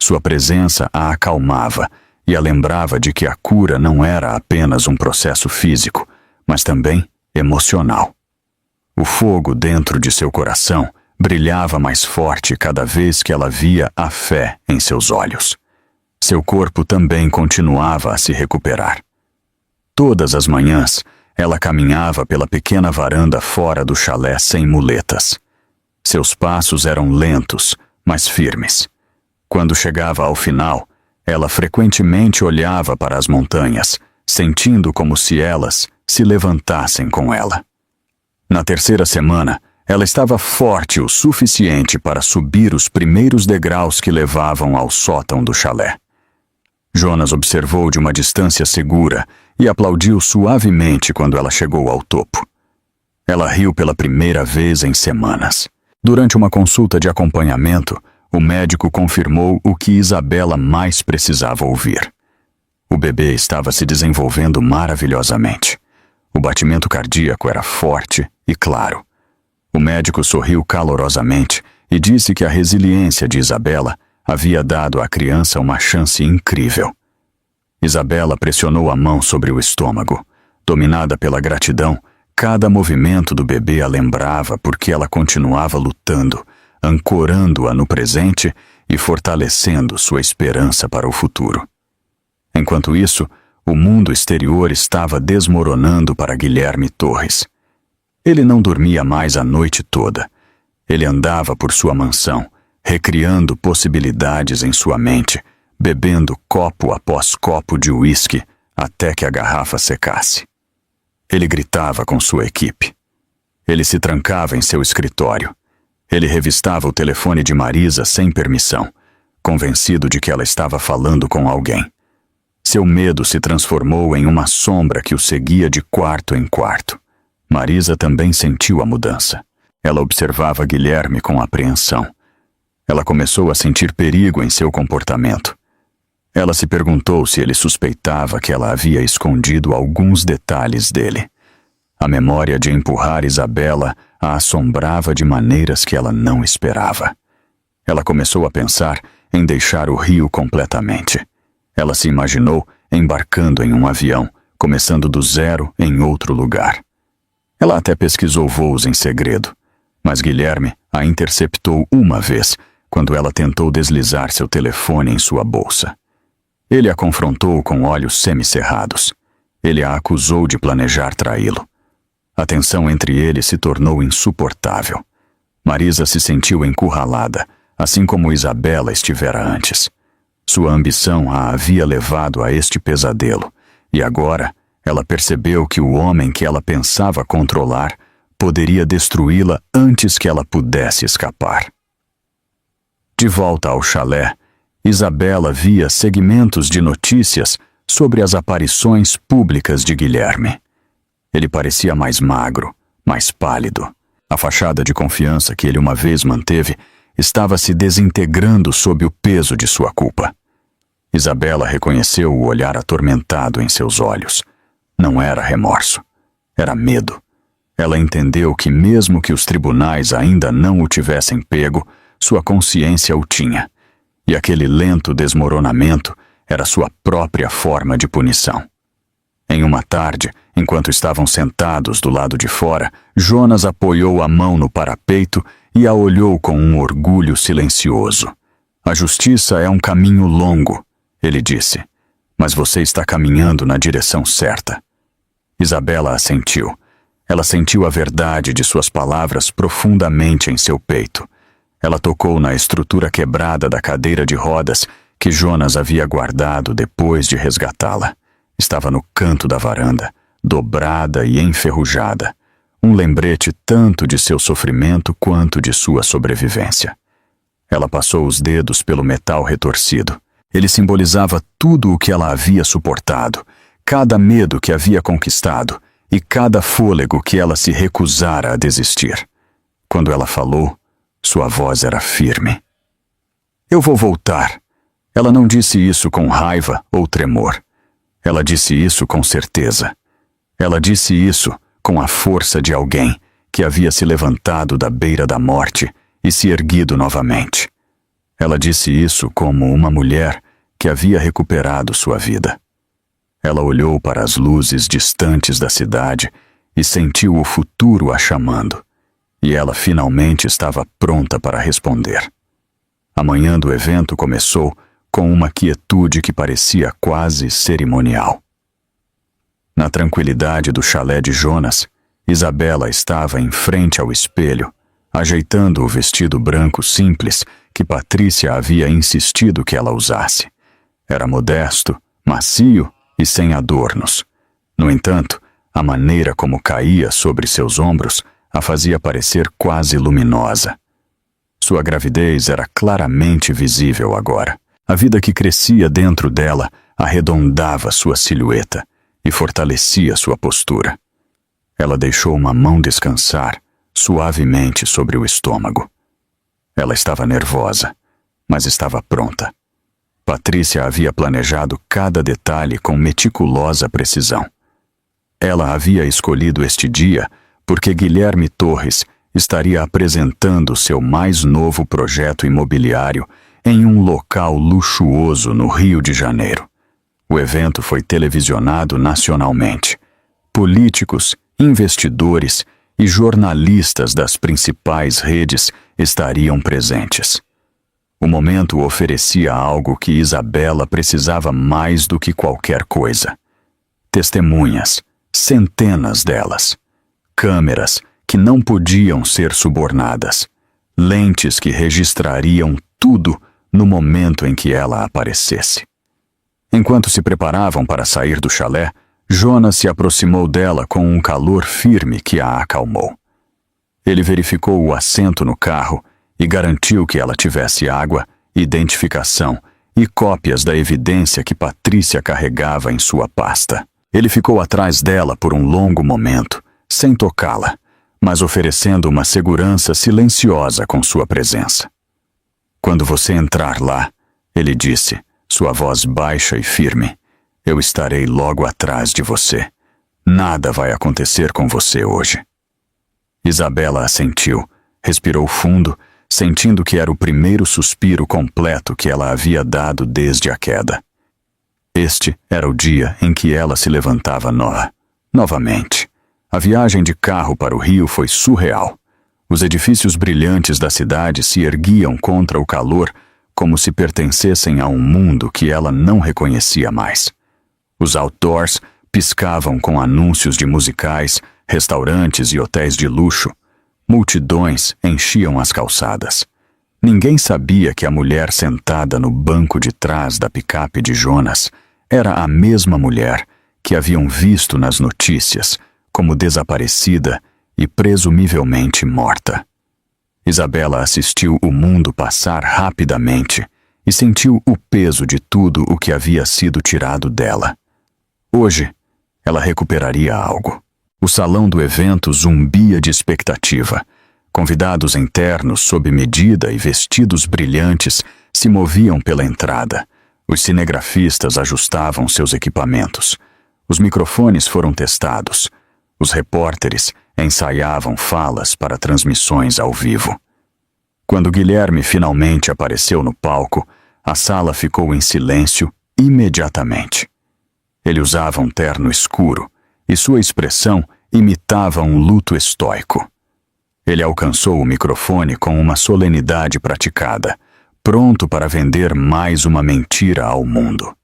Sua presença a acalmava e a lembrava de que a cura não era apenas um processo físico, mas também emocional. O fogo dentro de seu coração brilhava mais forte cada vez que ela via a fé em seus olhos. Seu corpo também continuava a se recuperar. Todas as manhãs, ela caminhava pela pequena varanda fora do chalé sem muletas. Seus passos eram lentos, mas firmes. Quando chegava ao final, ela frequentemente olhava para as montanhas, sentindo como se elas se levantassem com ela. Na terceira semana, ela estava forte o suficiente para subir os primeiros degraus que levavam ao sótão do chalé. Jonas observou de uma distância segura e aplaudiu suavemente quando ela chegou ao topo. Ela riu pela primeira vez em semanas. Durante uma consulta de acompanhamento, o médico confirmou o que Isabela mais precisava ouvir. O bebê estava se desenvolvendo maravilhosamente. O batimento cardíaco era forte e claro. O médico sorriu calorosamente e disse que a resiliência de Isabela havia dado à criança uma chance incrível. Isabela pressionou a mão sobre o estômago. Dominada pela gratidão, cada movimento do bebê a lembrava porque ela continuava lutando, ancorando-a no presente e fortalecendo sua esperança para o futuro. Enquanto isso, o mundo exterior estava desmoronando para Guilherme Torres. Ele não dormia mais a noite toda. Ele andava por sua mansão, recriando possibilidades em sua mente, bebendo copo após copo de uísque até que a garrafa secasse. Ele gritava com sua equipe. Ele se trancava em seu escritório. Ele revistava o telefone de Marisa sem permissão, convencido de que ela estava falando com alguém. Seu medo se transformou em uma sombra que o seguia de quarto em quarto. Marisa também sentiu a mudança. Ela observava Guilherme com apreensão. Ela começou a sentir perigo em seu comportamento. Ela se perguntou se ele suspeitava que ela havia escondido alguns detalhes dele. A memória de empurrar Isabela a assombrava de maneiras que ela não esperava. Ela começou a pensar em deixar o Rio completamente. Ela se imaginou embarcando em um avião, começando do zero em outro lugar. Ela até pesquisou voos em segredo, mas Guilherme a interceptou uma vez, quando ela tentou deslizar seu telefone em sua bolsa. Ele a confrontou com olhos semicerrados. Ele a acusou de planejar traí-lo. A tensão entre eles se tornou insuportável. Marisa se sentiu encurralada, assim como Isabela estivera antes. Sua ambição a havia levado a este pesadelo, e agora ela percebeu que o homem que ela pensava controlar poderia destruí-la antes que ela pudesse escapar. De volta ao chalé, Isabela via segmentos de notícias sobre as aparições públicas de Guilherme. Ele parecia mais magro, mais pálido. A fachada de confiança que ele uma vez manteve estava se desintegrando sob o peso de sua culpa. Isabela reconheceu o olhar atormentado em seus olhos. Não era remorso, era medo. Ela entendeu que mesmo que os tribunais ainda não o tivessem pego, sua consciência o tinha. E aquele lento desmoronamento era sua própria forma de punição. Em uma tarde, enquanto estavam sentados do lado de fora, Jonas apoiou a mão no parapeito e a olhou com um orgulho silencioso. A justiça é um caminho longo, ele disse, mas você está caminhando na direção certa. Isabela assentiu. Ela sentiu a verdade de suas palavras profundamente em seu peito. Ela tocou na estrutura quebrada da cadeira de rodas que Jonas havia guardado depois de resgatá-la. Estava no canto da varanda, dobrada e enferrujada. Um lembrete tanto de seu sofrimento quanto de sua sobrevivência. Ela passou os dedos pelo metal retorcido. Ele simbolizava tudo o que ela havia suportado, cada medo que havia conquistado e cada fôlego que ela se recusara a desistir. Quando ela falou, sua voz era firme. Eu vou voltar. Ela não disse isso com raiva ou tremor. Ela disse isso com certeza. Ela disse isso com a força de alguém que havia se levantado da beira da morte e se erguido novamente. Ela disse isso como uma mulher que havia recuperado sua vida. Ela olhou para as luzes distantes da cidade e sentiu o futuro a chamando. E ela finalmente estava pronta para responder. A manhã do evento começou com uma quietude que parecia quase cerimonial. Na tranquilidade do chalé de Jonas, Isabela estava em frente ao espelho, ajeitando o vestido branco simples que Patrícia havia insistido que ela usasse. Era modesto, macio e sem adornos. No entanto, a maneira como caía sobre seus ombros a fazia parecer quase luminosa. Sua gravidez era claramente visível agora. A vida que crescia dentro dela arredondava sua silhueta e fortalecia sua postura. Ela deixou uma mão descansar suavemente sobre o estômago. Ela estava nervosa, mas estava pronta. Patrícia havia planejado cada detalhe com meticulosa precisão. Ela havia escolhido este dia porque Guilherme Torres estaria apresentando seu mais novo projeto imobiliário em um local luxuoso no Rio de Janeiro. O evento foi televisionado nacionalmente. políticos, investidores e jornalistas das principais redes estariam presentes. O momento oferecia algo que Isabela precisava mais do que qualquer coisa. Testemunhas, centenas delas. Câmeras que não podiam ser subornadas. Lentes que registrariam tudo no momento em que ela aparecesse. Enquanto se preparavam para sair do chalé, Jonas se aproximou dela com um calor firme que a acalmou. Ele verificou o assento no carro e garantiu que ela tivesse água, identificação e cópias da evidência que Patrícia carregava em sua pasta. Ele ficou atrás dela por um longo momento, sem tocá-la, mas oferecendo uma segurança silenciosa com sua presença. Quando você entrar lá, ele disse, sua voz baixa e firme, eu estarei logo atrás de você. Nada vai acontecer com você hoje. Isabela assentiu, respirou fundo, sentindo que era o primeiro suspiro completo que ela havia dado desde a queda. Este era o dia em que ela se levantava novamente. A viagem de carro para o Rio foi surreal. Os edifícios brilhantes da cidade se erguiam contra o calor como se pertencessem a um mundo que ela não reconhecia mais. Os outdoors piscavam com anúncios de musicais, restaurantes e hotéis de luxo. Multidões enchiam as calçadas. Ninguém sabia que a mulher sentada no banco de trás da picape de Jonas era a mesma mulher que haviam visto nas notícias como desaparecida e presumivelmente morta. Isabela assistiu o mundo passar rapidamente e sentiu o peso de tudo o que havia sido tirado dela. Hoje, ela recuperaria algo. O salão do evento zumbia de expectativa. Convidados internos sob medida e vestidos brilhantes se moviam pela entrada. Os cinegrafistas ajustavam seus equipamentos. Os microfones foram testados. Os repórteres ensaiavam falas para transmissões ao vivo. Quando Guilherme finalmente apareceu no palco, a sala ficou em silêncio imediatamente. Ele usava um terno escuro e sua expressão imitava um luto estoico. Ele alcançou o microfone com uma solenidade praticada, pronto para vender mais uma mentira ao mundo.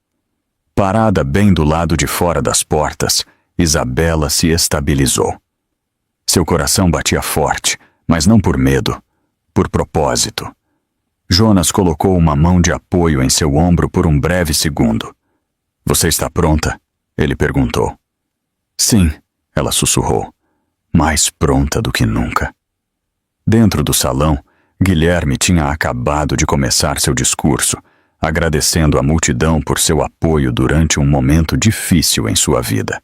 Parada bem do lado de fora das portas, Isabela se estabilizou. Seu coração batia forte, mas não por medo, por propósito. Jonas colocou uma mão de apoio em seu ombro por um breve segundo. Você está pronta? Ele perguntou. Sim, ela sussurrou, mais pronta do que nunca. Dentro do salão, Guilherme tinha acabado de começar seu discurso, agradecendo a multidão por seu apoio durante um momento difícil em sua vida.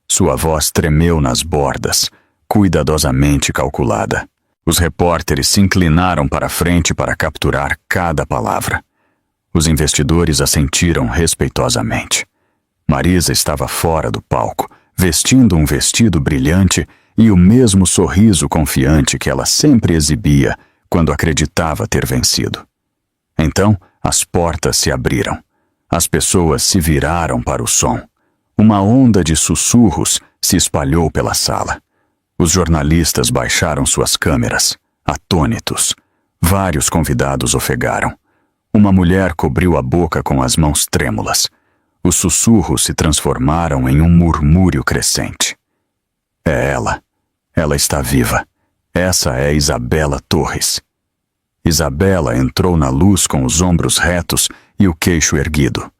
Sua voz tremeu nas bordas, cuidadosamente calculada. Os repórteres se inclinaram para a frente para capturar cada palavra. Os investidores assentiram respeitosamente. Marisa estava fora do palco, vestindo um vestido brilhante e o mesmo sorriso confiante que ela sempre exibia quando acreditava ter vencido. Então, as portas se abriram. As pessoas se viraram para o som. Uma onda de sussurros se espalhou pela sala. Os jornalistas baixaram suas câmeras, atônitos. Vários convidados ofegaram. Uma mulher cobriu a boca com as mãos trêmulas. Os sussurros se transformaram em um murmúrio crescente. É ela. Ela está viva. Essa é Isabela Torres. Isabela entrou na luz com os ombros retos e o queixo erguido.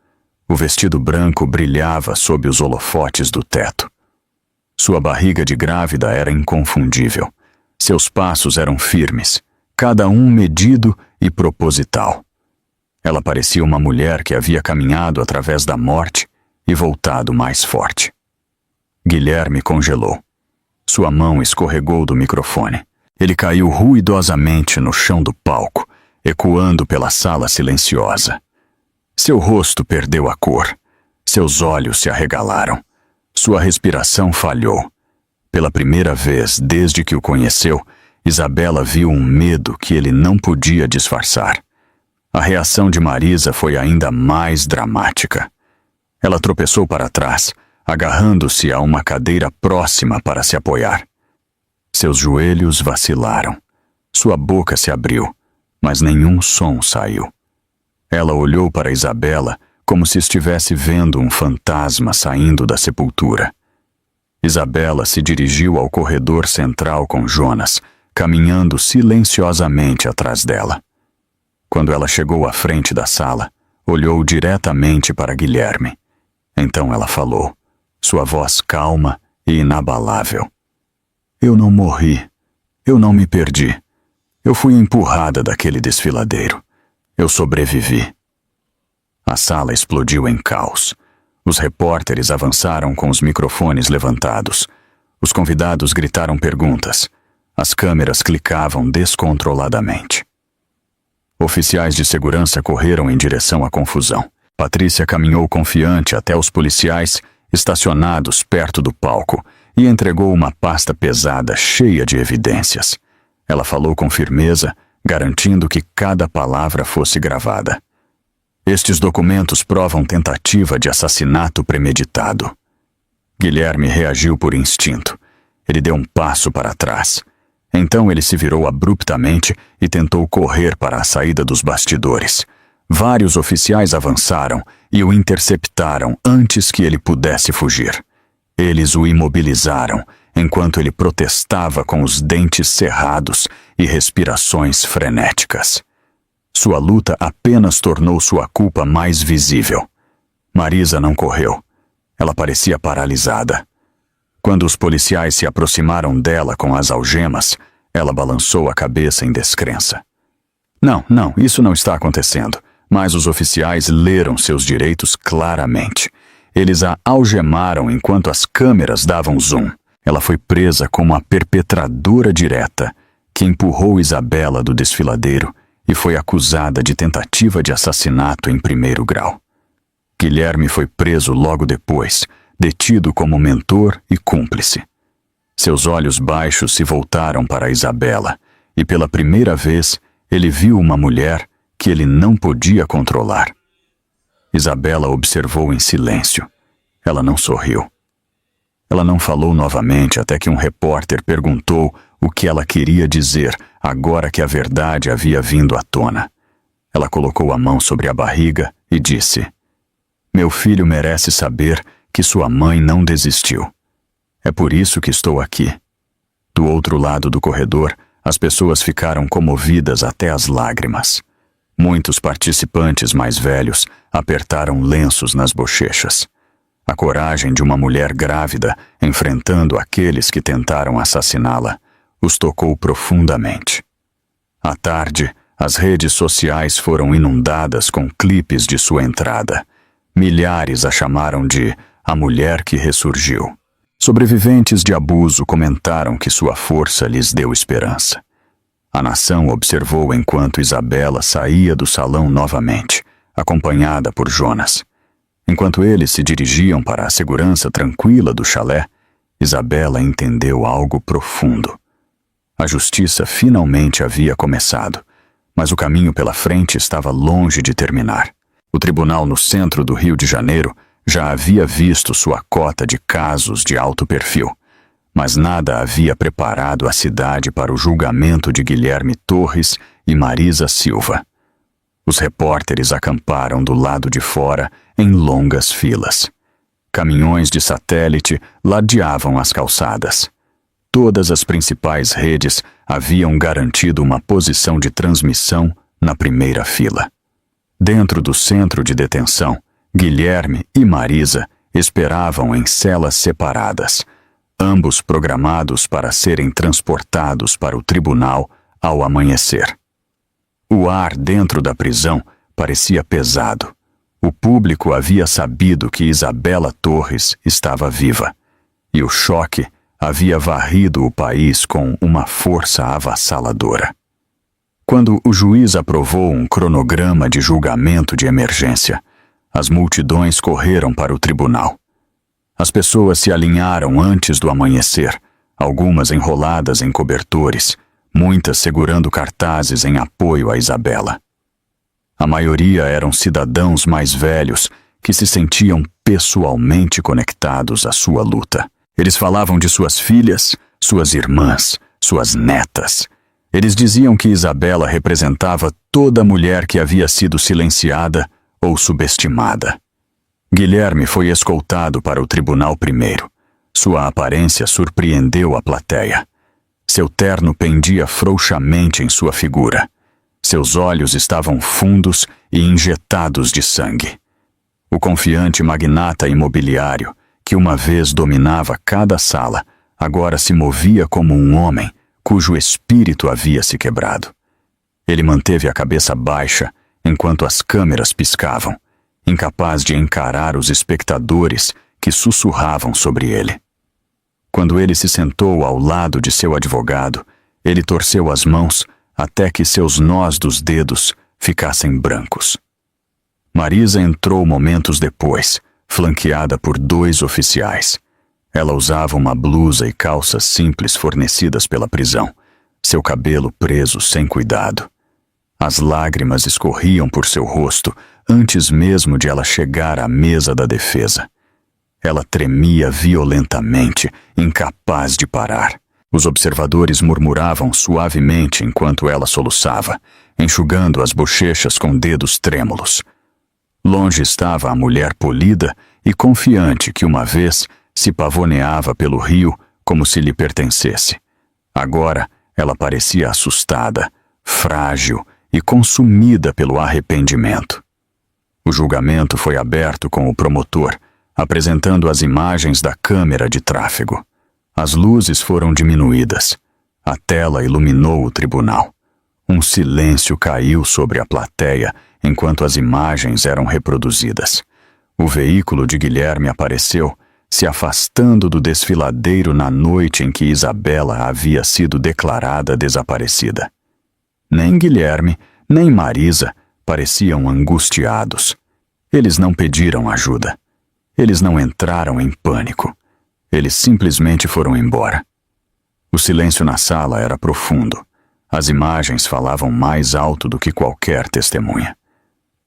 O vestido branco brilhava sob os holofotes do teto. Sua barriga de grávida era inconfundível. Seus passos eram firmes, cada um medido e proposital. Ela parecia uma mulher que havia caminhado através da morte e voltado mais forte. Guilherme congelou. Sua mão escorregou do microfone. Ele caiu ruidosamente no chão do palco, ecoando pela sala silenciosa. Seu rosto perdeu a cor. Seus olhos se arregalaram. Sua respiração falhou. Pela primeira vez desde que o conheceu, Isabela viu um medo que ele não podia disfarçar. A reação de Marisa foi ainda mais dramática. Ela tropeçou para trás, agarrando-se a uma cadeira próxima para se apoiar. Seus joelhos vacilaram. Sua boca se abriu, mas nenhum som saiu. Ela olhou para Isabela como se estivesse vendo um fantasma saindo da sepultura. Isabela se dirigiu ao corredor central com Jonas, caminhando silenciosamente atrás dela. Quando ela chegou à frente da sala, olhou diretamente para Guilherme. Então ela falou, sua voz calma e inabalável. Eu não morri. Eu não me perdi. Eu fui empurrada daquele desfiladeiro. Eu sobrevivi. A sala explodiu em caos. Os repórteres avançaram com os microfones levantados. Os convidados gritaram perguntas. As câmeras clicavam descontroladamente. Oficiais de segurança correram em direção à confusão. Patrícia caminhou confiante até os policiais estacionados perto do palco e entregou uma pasta pesada cheia de evidências. Ela falou com firmeza, garantindo que cada palavra fosse gravada. Estes documentos provam tentativa de assassinato premeditado. Guilherme reagiu por instinto. Ele deu um passo para trás. Então ele se virou abruptamente e tentou correr para a saída dos bastidores. Vários oficiais avançaram e o interceptaram antes que ele pudesse fugir. Eles o imobilizaram, enquanto ele protestava com os dentes cerrados e respirações frenéticas. Sua luta apenas tornou sua culpa mais visível. Marisa não correu. Ela parecia paralisada. Quando os policiais se aproximaram dela com as algemas, ela balançou a cabeça em descrença. Não, isso não está acontecendo. Mas os oficiais leram seus direitos claramente. Eles a algemaram enquanto as câmeras davam zoom. Ela foi presa como a perpetradora direta, que empurrou Isabela do desfiladeiro e foi acusada de tentativa de assassinato em primeiro grau. Guilherme foi preso logo depois, detido como mentor e cúmplice. Seus olhos baixos se voltaram para Isabela e pela primeira vez ele viu uma mulher que ele não podia controlar. Isabela observou em silêncio. Ela não sorriu. Ela não falou novamente até que um repórter perguntou o que ela queria dizer agora que a verdade havia vindo à tona. Ela colocou a mão sobre a barriga e disse: Meu filho merece saber que sua mãe não desistiu. É por isso que estou aqui. Do outro lado do corredor, as pessoas ficaram comovidas até as lágrimas. Muitos participantes mais velhos apertaram lenços nas bochechas. A coragem de uma mulher grávida enfrentando aqueles que tentaram assassiná-la os tocou profundamente. À tarde, as redes sociais foram inundadas com clipes de sua entrada. Milhares a chamaram de a mulher que ressurgiu. Sobreviventes de abuso comentaram que sua força lhes deu esperança. A nação observou enquanto Isabela saía do salão novamente, acompanhada por Jonas. Enquanto eles se dirigiam para a segurança tranquila do chalé, Isabela entendeu algo profundo. A justiça finalmente havia começado, mas o caminho pela frente estava longe de terminar. O tribunal no centro do Rio de Janeiro já havia visto sua cota de casos de alto perfil, mas nada havia preparado a cidade para o julgamento de Guilherme Torres e Marisa Silva. Os repórteres acamparam do lado de fora em longas filas. Caminhões de satélite ladeavam as calçadas. Todas as principais redes haviam garantido uma posição de transmissão na primeira fila. Dentro do centro de detenção, Guilherme e Marisa esperavam em celas separadas, ambos programados para serem transportados para o tribunal ao amanhecer. O ar dentro da prisão parecia pesado. O público havia sabido que Isabela Torres estava viva, e o choque havia varrido o país com uma força avassaladora. Quando o juiz aprovou um cronograma de julgamento de emergência, as multidões correram para o tribunal. As pessoas se alinharam antes do amanhecer, algumas enroladas em cobertores, muitas segurando cartazes em apoio a Isabela. A maioria eram cidadãos mais velhos que se sentiam pessoalmente conectados à sua luta. Eles falavam de suas filhas, suas irmãs, suas netas. Eles diziam que Isabela representava toda mulher que havia sido silenciada ou subestimada. Guilherme foi escoltado para o tribunal primeiro. Sua aparência surpreendeu a plateia. Seu terno pendia frouxamente em sua figura. Seus olhos estavam fundos e injetados de sangue. O confiante magnata imobiliário, que uma vez dominava cada sala, agora se movia como um homem cujo espírito havia se quebrado. Ele manteve a cabeça baixa enquanto as câmeras piscavam, incapaz de encarar os espectadores que sussurravam sobre ele. Quando ele se sentou ao lado de seu advogado, ele torceu as mãos até que seus nós dos dedos ficassem brancos. Marisa entrou momentos depois, flanqueada por 2 oficiais. Ela usava uma blusa e calças simples fornecidas pela prisão, seu cabelo preso sem cuidado. As lágrimas escorriam por seu rosto antes mesmo de ela chegar à mesa da defesa. Ela tremia violentamente, incapaz de parar. Os observadores murmuravam suavemente enquanto ela soluçava, enxugando as bochechas com dedos trêmulos. Longe estava a mulher polida e confiante que uma vez se pavoneava pelo rio como se lhe pertencesse. Agora ela parecia assustada, frágil e consumida pelo arrependimento. O julgamento foi aberto com o promotor, apresentando as imagens da câmera de tráfego. As luzes foram diminuídas. A tela iluminou o tribunal. Um silêncio caiu sobre a plateia enquanto as imagens eram reproduzidas. O veículo de Guilherme apareceu, se afastando do desfiladeiro na noite em que Isabela havia sido declarada desaparecida. Nem Guilherme, nem Marisa pareciam angustiados. Eles não pediram ajuda. Eles não entraram em pânico. Eles simplesmente foram embora. O silêncio na sala era profundo. As imagens falavam mais alto do que qualquer testemunha.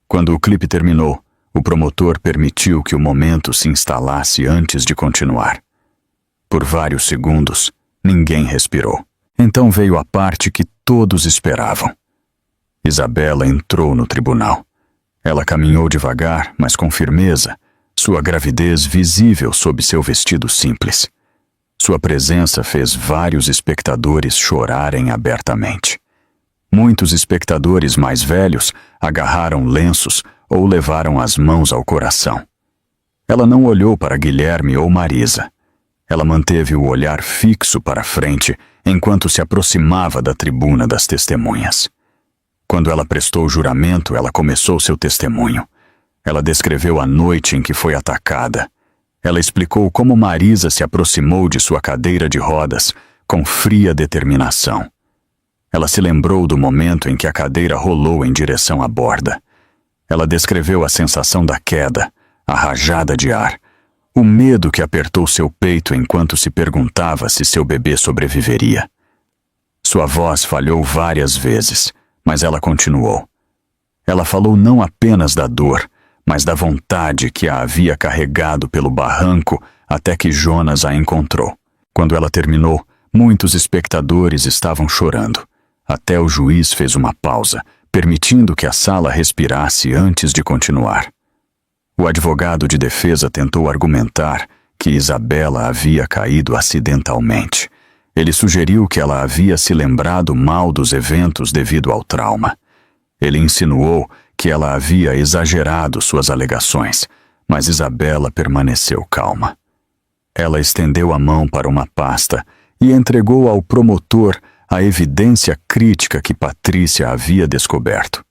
Quando o clipe terminou, o promotor permitiu que o momento se instalasse antes de continuar. Por vários segundos, ninguém respirou. Então veio a parte que todos esperavam. Isabela entrou no tribunal. Ela caminhou devagar, mas com firmeza, sua gravidez visível sob seu vestido simples. Sua presença fez vários espectadores chorarem abertamente. Muitos espectadores mais velhos agarraram lenços ou levaram as mãos ao coração. Ela não olhou para Guilherme ou Marisa. Ela manteve o olhar fixo para frente enquanto se aproximava da tribuna das testemunhas. Quando ela prestou juramento, ela começou seu testemunho. Ela descreveu a noite em que foi atacada. Ela explicou como Marisa se aproximou de sua cadeira de rodas com fria determinação. Ela se lembrou do momento em que a cadeira rolou em direção à borda. Ela descreveu a sensação da queda, a rajada de ar, o medo que apertou seu peito enquanto se perguntava se seu bebê sobreviveria. Sua voz falhou várias vezes, mas ela continuou. Ela falou não apenas da dor, mas da vontade que a havia carregado pelo barranco até que Jonas a encontrou. Quando ela terminou, muitos espectadores estavam chorando. Até o juiz fez uma pausa, permitindo que a sala respirasse antes de continuar. O advogado de defesa tentou argumentar que Isabela havia caído acidentalmente. Ele sugeriu que ela havia se lembrado mal dos eventos devido ao trauma. Ele insinuou que ela havia exagerado suas alegações, mas Isabela permaneceu calma. Ela estendeu a mão para uma pasta e entregou ao promotor a evidência crítica que Patrícia havia descoberto.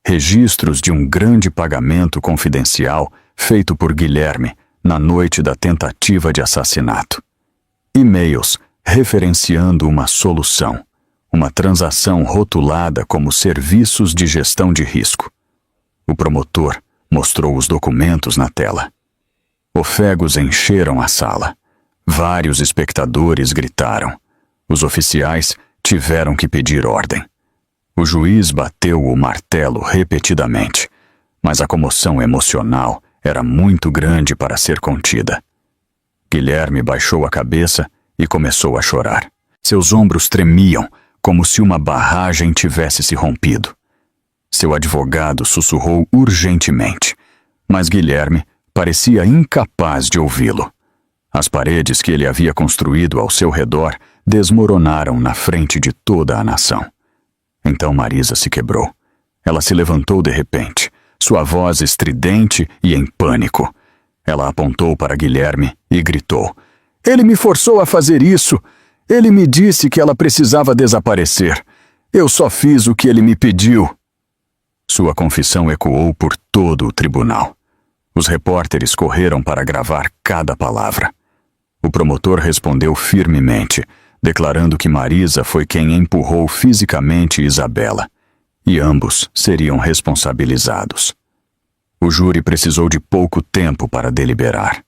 Registros de um grande pagamento confidencial feito por Guilherme na noite da tentativa de assassinato. E-mails referenciando uma solução, uma transação rotulada como serviços de gestão de risco. O promotor mostrou os documentos na tela. Ofegos encheram a sala. Vários espectadores gritaram. Os oficiais tiveram que pedir ordem. O juiz bateu o martelo repetidamente, mas a comoção emocional era muito grande para ser contida. Guilherme baixou a cabeça e começou a chorar. Seus ombros tremiam, como se uma barragem tivesse se rompido. Seu advogado sussurrou urgentemente, mas Guilherme parecia incapaz de ouvi-lo. As paredes que ele havia construído ao seu redor desmoronaram na frente de toda a nação. Então Marisa se quebrou. Ela se levantou de repente, sua voz estridente e em pânico. Ela apontou para Guilherme e gritou: "Ele me forçou a fazer isso! Ele me disse que ela precisava desaparecer. Eu só fiz o que ele me pediu." Sua confissão ecoou por todo o tribunal. Os repórteres correram para gravar cada palavra. O promotor respondeu firmemente, declarando que Marisa foi quem empurrou fisicamente Isabela, e ambos seriam responsabilizados. O júri precisou de pouco tempo para deliberar.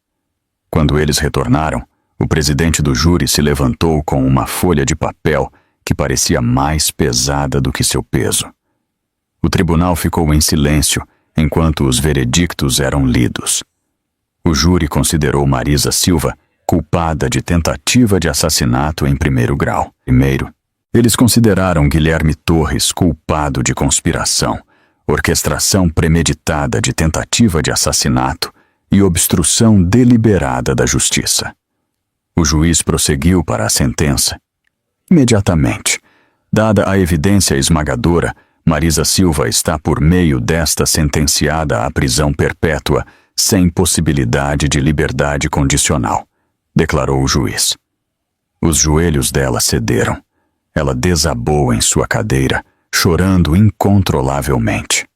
Quando eles retornaram, o presidente do júri se levantou com uma folha de papel que parecia mais pesada do que seu peso. O tribunal ficou em silêncio enquanto os veredictos eram lidos. O júri considerou Marisa Silva culpada de tentativa de assassinato em primeiro grau. Primeiro, eles consideraram Guilherme Torres culpado de conspiração, orquestração premeditada de tentativa de assassinato e obstrução deliberada da justiça. O juiz prosseguiu para a sentença. Imediatamente, dada a evidência esmagadora, Marisa Silva está por meio desta sentenciada à prisão perpétua sem possibilidade de liberdade condicional, declarou o juiz. Os joelhos dela cederam. Ela desabou em sua cadeira, chorando incontrolavelmente.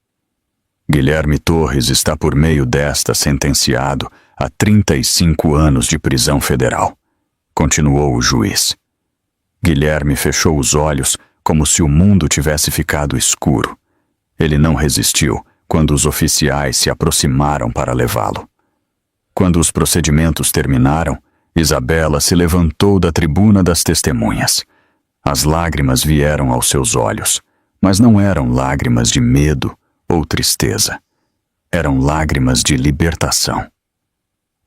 Guilherme Torres está por meio desta sentenciado a 35 anos de prisão federal, continuou o juiz. Guilherme fechou os olhos como se o mundo tivesse ficado escuro. Ele não resistiu quando os oficiais se aproximaram para levá-lo. Quando os procedimentos terminaram, Isabela se levantou da tribuna das testemunhas. As lágrimas vieram aos seus olhos, mas não eram lágrimas de medo ou tristeza. Eram lágrimas de libertação.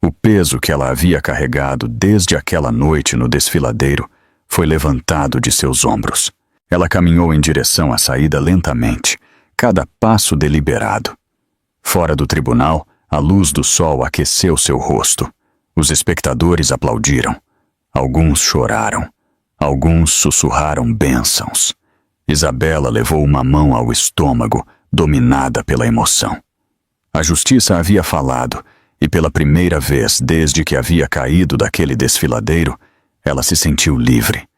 O peso que ela havia carregado desde aquela noite no desfiladeiro foi levantado de seus ombros. Ela caminhou em direção à saída lentamente, cada passo deliberado. Fora do tribunal, a luz do sol aqueceu seu rosto. Os espectadores aplaudiram. Alguns choraram. Alguns sussurraram bênçãos. Isabela levou uma mão ao estômago, dominada pela emoção. A justiça havia falado, e pela primeira vez desde que havia caído daquele desfiladeiro, ela se sentiu livre.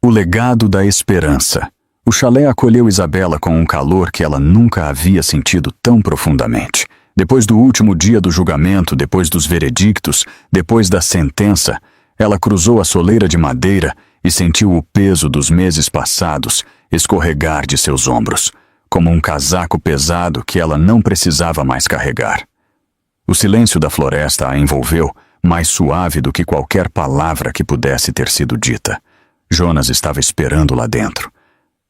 O legado da esperança. O chalé acolheu Isabela com um calor que ela nunca havia sentido tão profundamente. Depois do último dia do julgamento, depois dos veredictos, depois da sentença, ela cruzou a soleira de madeira e sentiu o peso dos meses passados escorregar de seus ombros, como um casaco pesado que ela não precisava mais carregar. O silêncio da floresta a envolveu, mais suave do que qualquer palavra que pudesse ter sido dita. Jonas estava esperando lá dentro.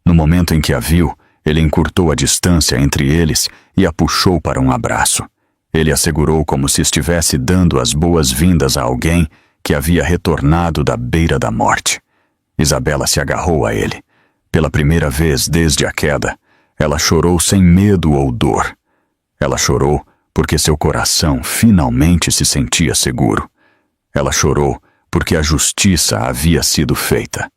No momento em que a viu, ele encurtou a distância entre eles e a puxou para um abraço. Ele a segurou como se estivesse dando as boas-vindas a alguém que havia retornado da beira da morte. Isabela se agarrou a ele. Pela primeira vez desde a queda, ela chorou sem medo ou dor. Ela chorou porque seu coração finalmente se sentia seguro. Ela chorou porque a justiça havia sido feita.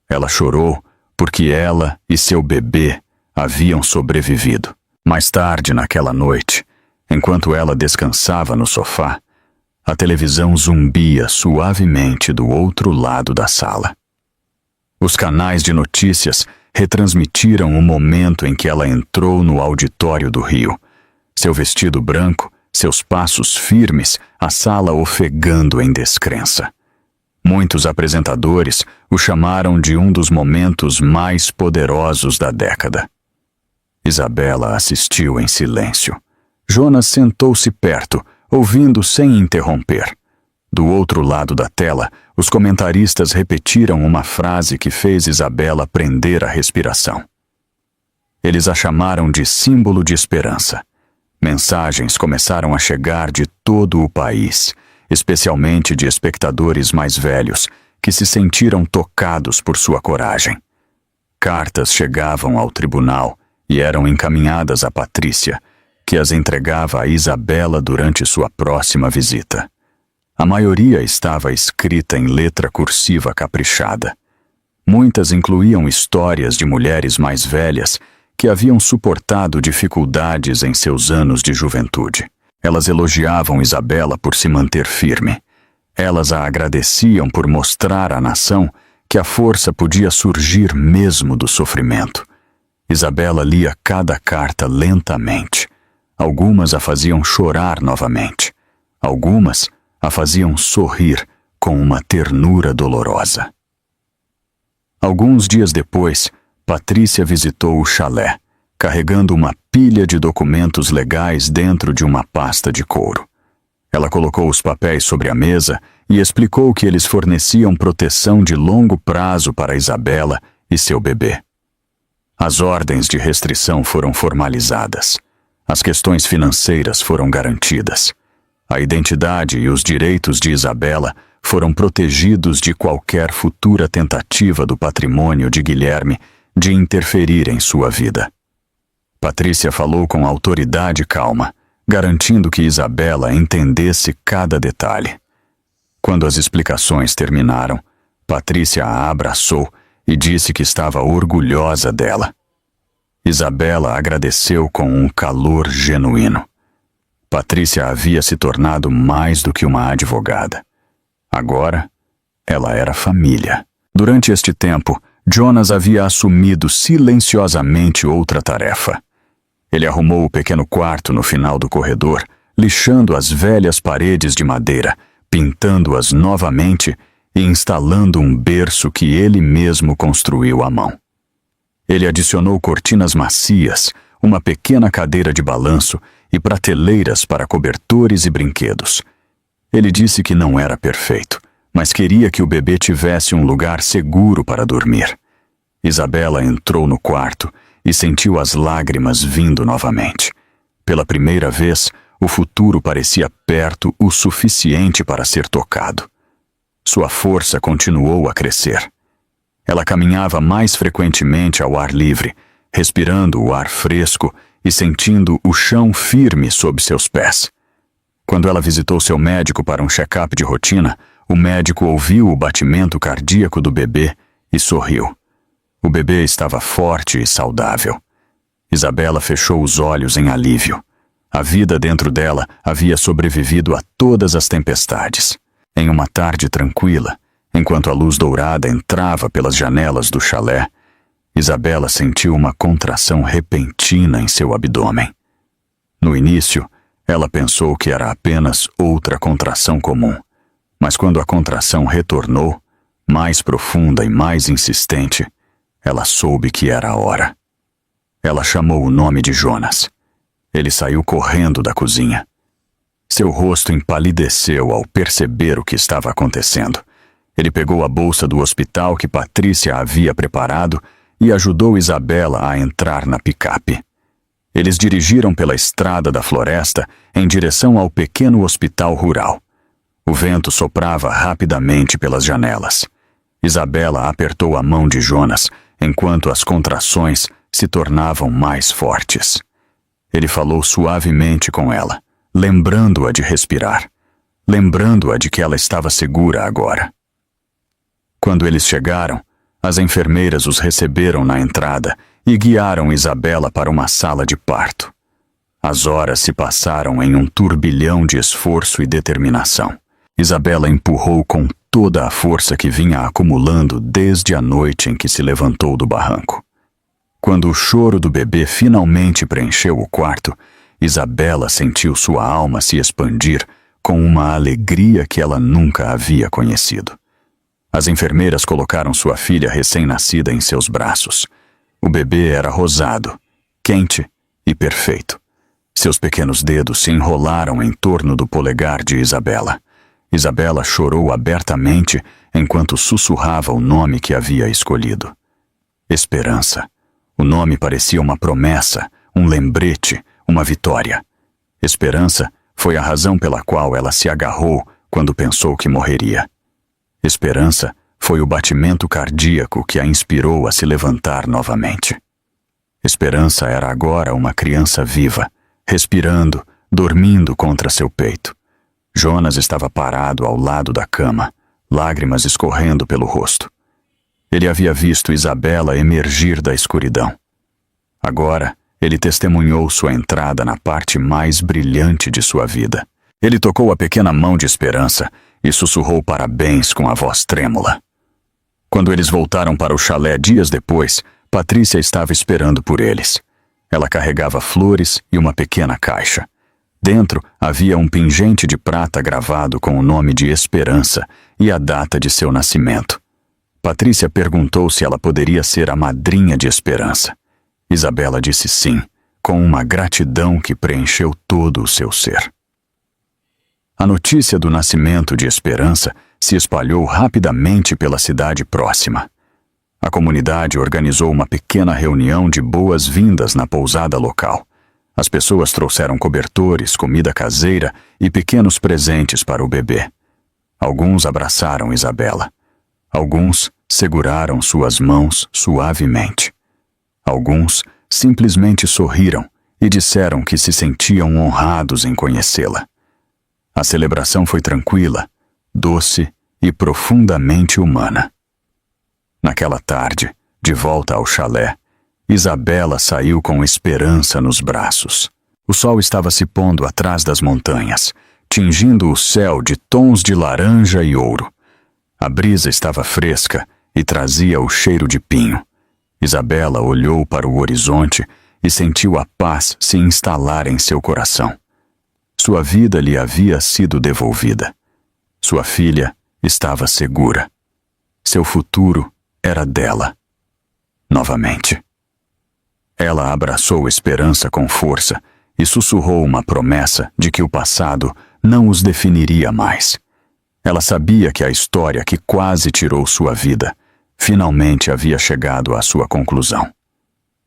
Ela chorou porque ela e seu bebê haviam sobrevivido. Mais tarde naquela noite, enquanto ela descansava no sofá, a televisão zumbia suavemente do outro lado da sala. Os canais de notícias retransmitiram o momento em que ela entrou no auditório do Rio. Seu vestido branco, seus passos firmes, a sala ofegando em descrença. Muitos apresentadores o chamaram de um dos momentos mais poderosos da década. Isabela assistiu em silêncio. Jonas sentou-se perto, ouvindo sem interromper. Do outro lado da tela, os comentaristas repetiram uma frase que fez Isabela prender a respiração. Eles a chamaram de símbolo de esperança. Mensagens começaram a chegar de todo o país, especialmente de espectadores mais velhos, que se sentiram tocados por sua coragem. Cartas chegavam ao tribunal e eram encaminhadas a Patrícia, que as entregava a Isabela durante sua próxima visita. A maioria estava escrita em letra cursiva caprichada. Muitas incluíam histórias de mulheres mais velhas que haviam suportado dificuldades em seus anos de juventude. Elas elogiavam Isabela por se manter firme. Elas a agradeciam por mostrar à nação que a força podia surgir mesmo do sofrimento. Isabela lia cada carta lentamente. Algumas a faziam chorar novamente. Algumas a faziam sorrir com uma ternura dolorosa. Alguns dias depois, Patrícia visitou o chalé, carregando uma pilha de documentos legais dentro de uma pasta de couro. Ela colocou os papéis sobre a mesa e explicou que eles forneciam proteção de longo prazo para Isabela e seu bebê. As ordens de restrição foram formalizadas. As questões financeiras foram garantidas. A identidade e os direitos de Isabela foram protegidos de qualquer futura tentativa do patrimônio de Guilherme de interferir em sua vida. Patrícia falou com autoridade calma, garantindo que Isabela entendesse cada detalhe. Quando as explicações terminaram, Patrícia a abraçou e disse que estava orgulhosa dela. Isabela agradeceu com um calor genuíno. Patrícia havia se tornado mais do que uma advogada. Agora, ela era família. Durante este tempo, Jonas havia assumido silenciosamente outra tarefa. Ele arrumou o pequeno quarto no final do corredor, lixando as velhas paredes de madeira, pintando-as novamente e instalando um berço que ele mesmo construiu à mão. Ele adicionou cortinas macias, uma pequena cadeira de balanço e prateleiras para cobertores e brinquedos. Ele disse que não era perfeito, mas queria que o bebê tivesse um lugar seguro para dormir. Isabela entrou no quarto e sentiu as lágrimas vindo novamente. Pela primeira vez, o futuro parecia perto o suficiente para ser tocado. Sua força continuou a crescer. Ela caminhava mais frequentemente ao ar livre, respirando o ar fresco e sentindo o chão firme sob seus pés. Quando ela visitou seu médico para um check-up de rotina, o médico ouviu o batimento cardíaco do bebê e sorriu. O bebê estava forte e saudável. Isabela fechou os olhos em alívio. A vida dentro dela havia sobrevivido a todas as tempestades. Em uma tarde tranquila, enquanto a luz dourada entrava pelas janelas do chalé, Isabela sentiu uma contração repentina em seu abdômen. No início, ela pensou que era apenas outra contração comum, mas quando a contração retornou, mais profunda e mais insistente, ela soube que era a hora. Ela chamou o nome de Jonas. Ele saiu correndo da cozinha. Seu rosto empalideceu ao perceber o que estava acontecendo. Ele pegou a bolsa do hospital que Patrícia havia preparado e ajudou Isabela a entrar na picape. Eles dirigiram pela estrada da floresta em direção ao pequeno hospital rural. O vento soprava rapidamente pelas janelas. Isabela apertou a mão de Jonas enquanto as contrações se tornavam mais fortes. Ele falou suavemente com ela, lembrando-a de respirar, lembrando-a de que ela estava segura agora. Quando eles chegaram, as enfermeiras os receberam na entrada e guiaram Isabela para uma sala de parto. As horas se passaram em um turbilhão de esforço e determinação. Isabela empurrou com toda a força que vinha acumulando desde a noite em que se levantou do barranco. Quando o choro do bebê finalmente preencheu o quarto, Isabela sentiu sua alma se expandir com uma alegria que ela nunca havia conhecido. As enfermeiras colocaram sua filha recém-nascida em seus braços. O bebê era rosado, quente e perfeito. Seus pequenos dedos se enrolaram em torno do polegar de Isabela. Isabela chorou abertamente enquanto sussurrava o nome que havia escolhido. Esperança, O nome parecia uma promessa, um lembrete, uma vitória. Esperança foi a razão pela qual ela se agarrou quando pensou que morreria. Esperança foi o batimento cardíaco que a inspirou a se levantar novamente. Esperança era agora uma criança viva, respirando, dormindo contra seu peito. Jonas estava parado ao lado da cama, lágrimas escorrendo pelo rosto. Ele havia visto Isabela emergir da escuridão. Agora, ele testemunhou sua entrada na parte mais brilhante de sua vida. Ele tocou a pequena mão de Esperança e sussurrou parabéns com a voz trêmula. Quando eles voltaram para o chalé dias depois, Patrícia estava esperando por eles. Ela carregava flores e uma pequena caixa. Dentro havia um pingente de prata gravado com o nome de Esperança e a data de seu nascimento. Patrícia perguntou se ela poderia ser a madrinha de Esperança. Isabela disse sim, com uma gratidão que preencheu todo o seu ser. A notícia do nascimento de Esperança se espalhou rapidamente pela cidade próxima. A comunidade organizou uma pequena reunião de boas-vindas na pousada local. As pessoas trouxeram cobertores, comida caseira e pequenos presentes para o bebê. Alguns abraçaram Isabela. Alguns seguraram suas mãos suavemente. Alguns simplesmente sorriram e disseram que se sentiam honrados em conhecê-la. A celebração foi tranquila, doce e profundamente humana. Naquela tarde, de volta ao chalé, Isabela saiu com Esperança nos braços. O sol estava se pondo atrás das montanhas, tingindo o céu de tons de laranja e ouro. A brisa estava fresca e trazia o cheiro de pinho. Isabela olhou para o horizonte e sentiu a paz se instalar em seu coração. Sua vida lhe havia sido devolvida. Sua filha estava segura. Seu futuro era dela. Novamente. Ela abraçou Esperança com força e sussurrou uma promessa de que o passado não os definiria mais. Ela sabia que a história que quase tirou sua vida finalmente havia chegado à sua conclusão.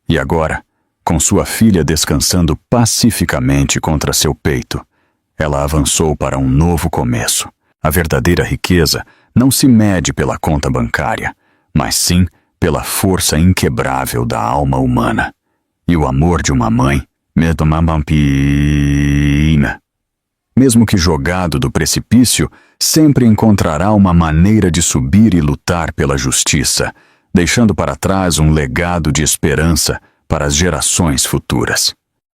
E agora, com sua filha descansando pacificamente contra seu peito, ela avançou para um novo começo. A verdadeira riqueza não se mede pela conta bancária, mas sim pela força inquebrável da alma humana. E o amor de uma mãe, mesmo que jogado do precipício, sempre encontrará uma maneira de subir e lutar pela justiça, deixando para trás um legado de esperança para as gerações futuras.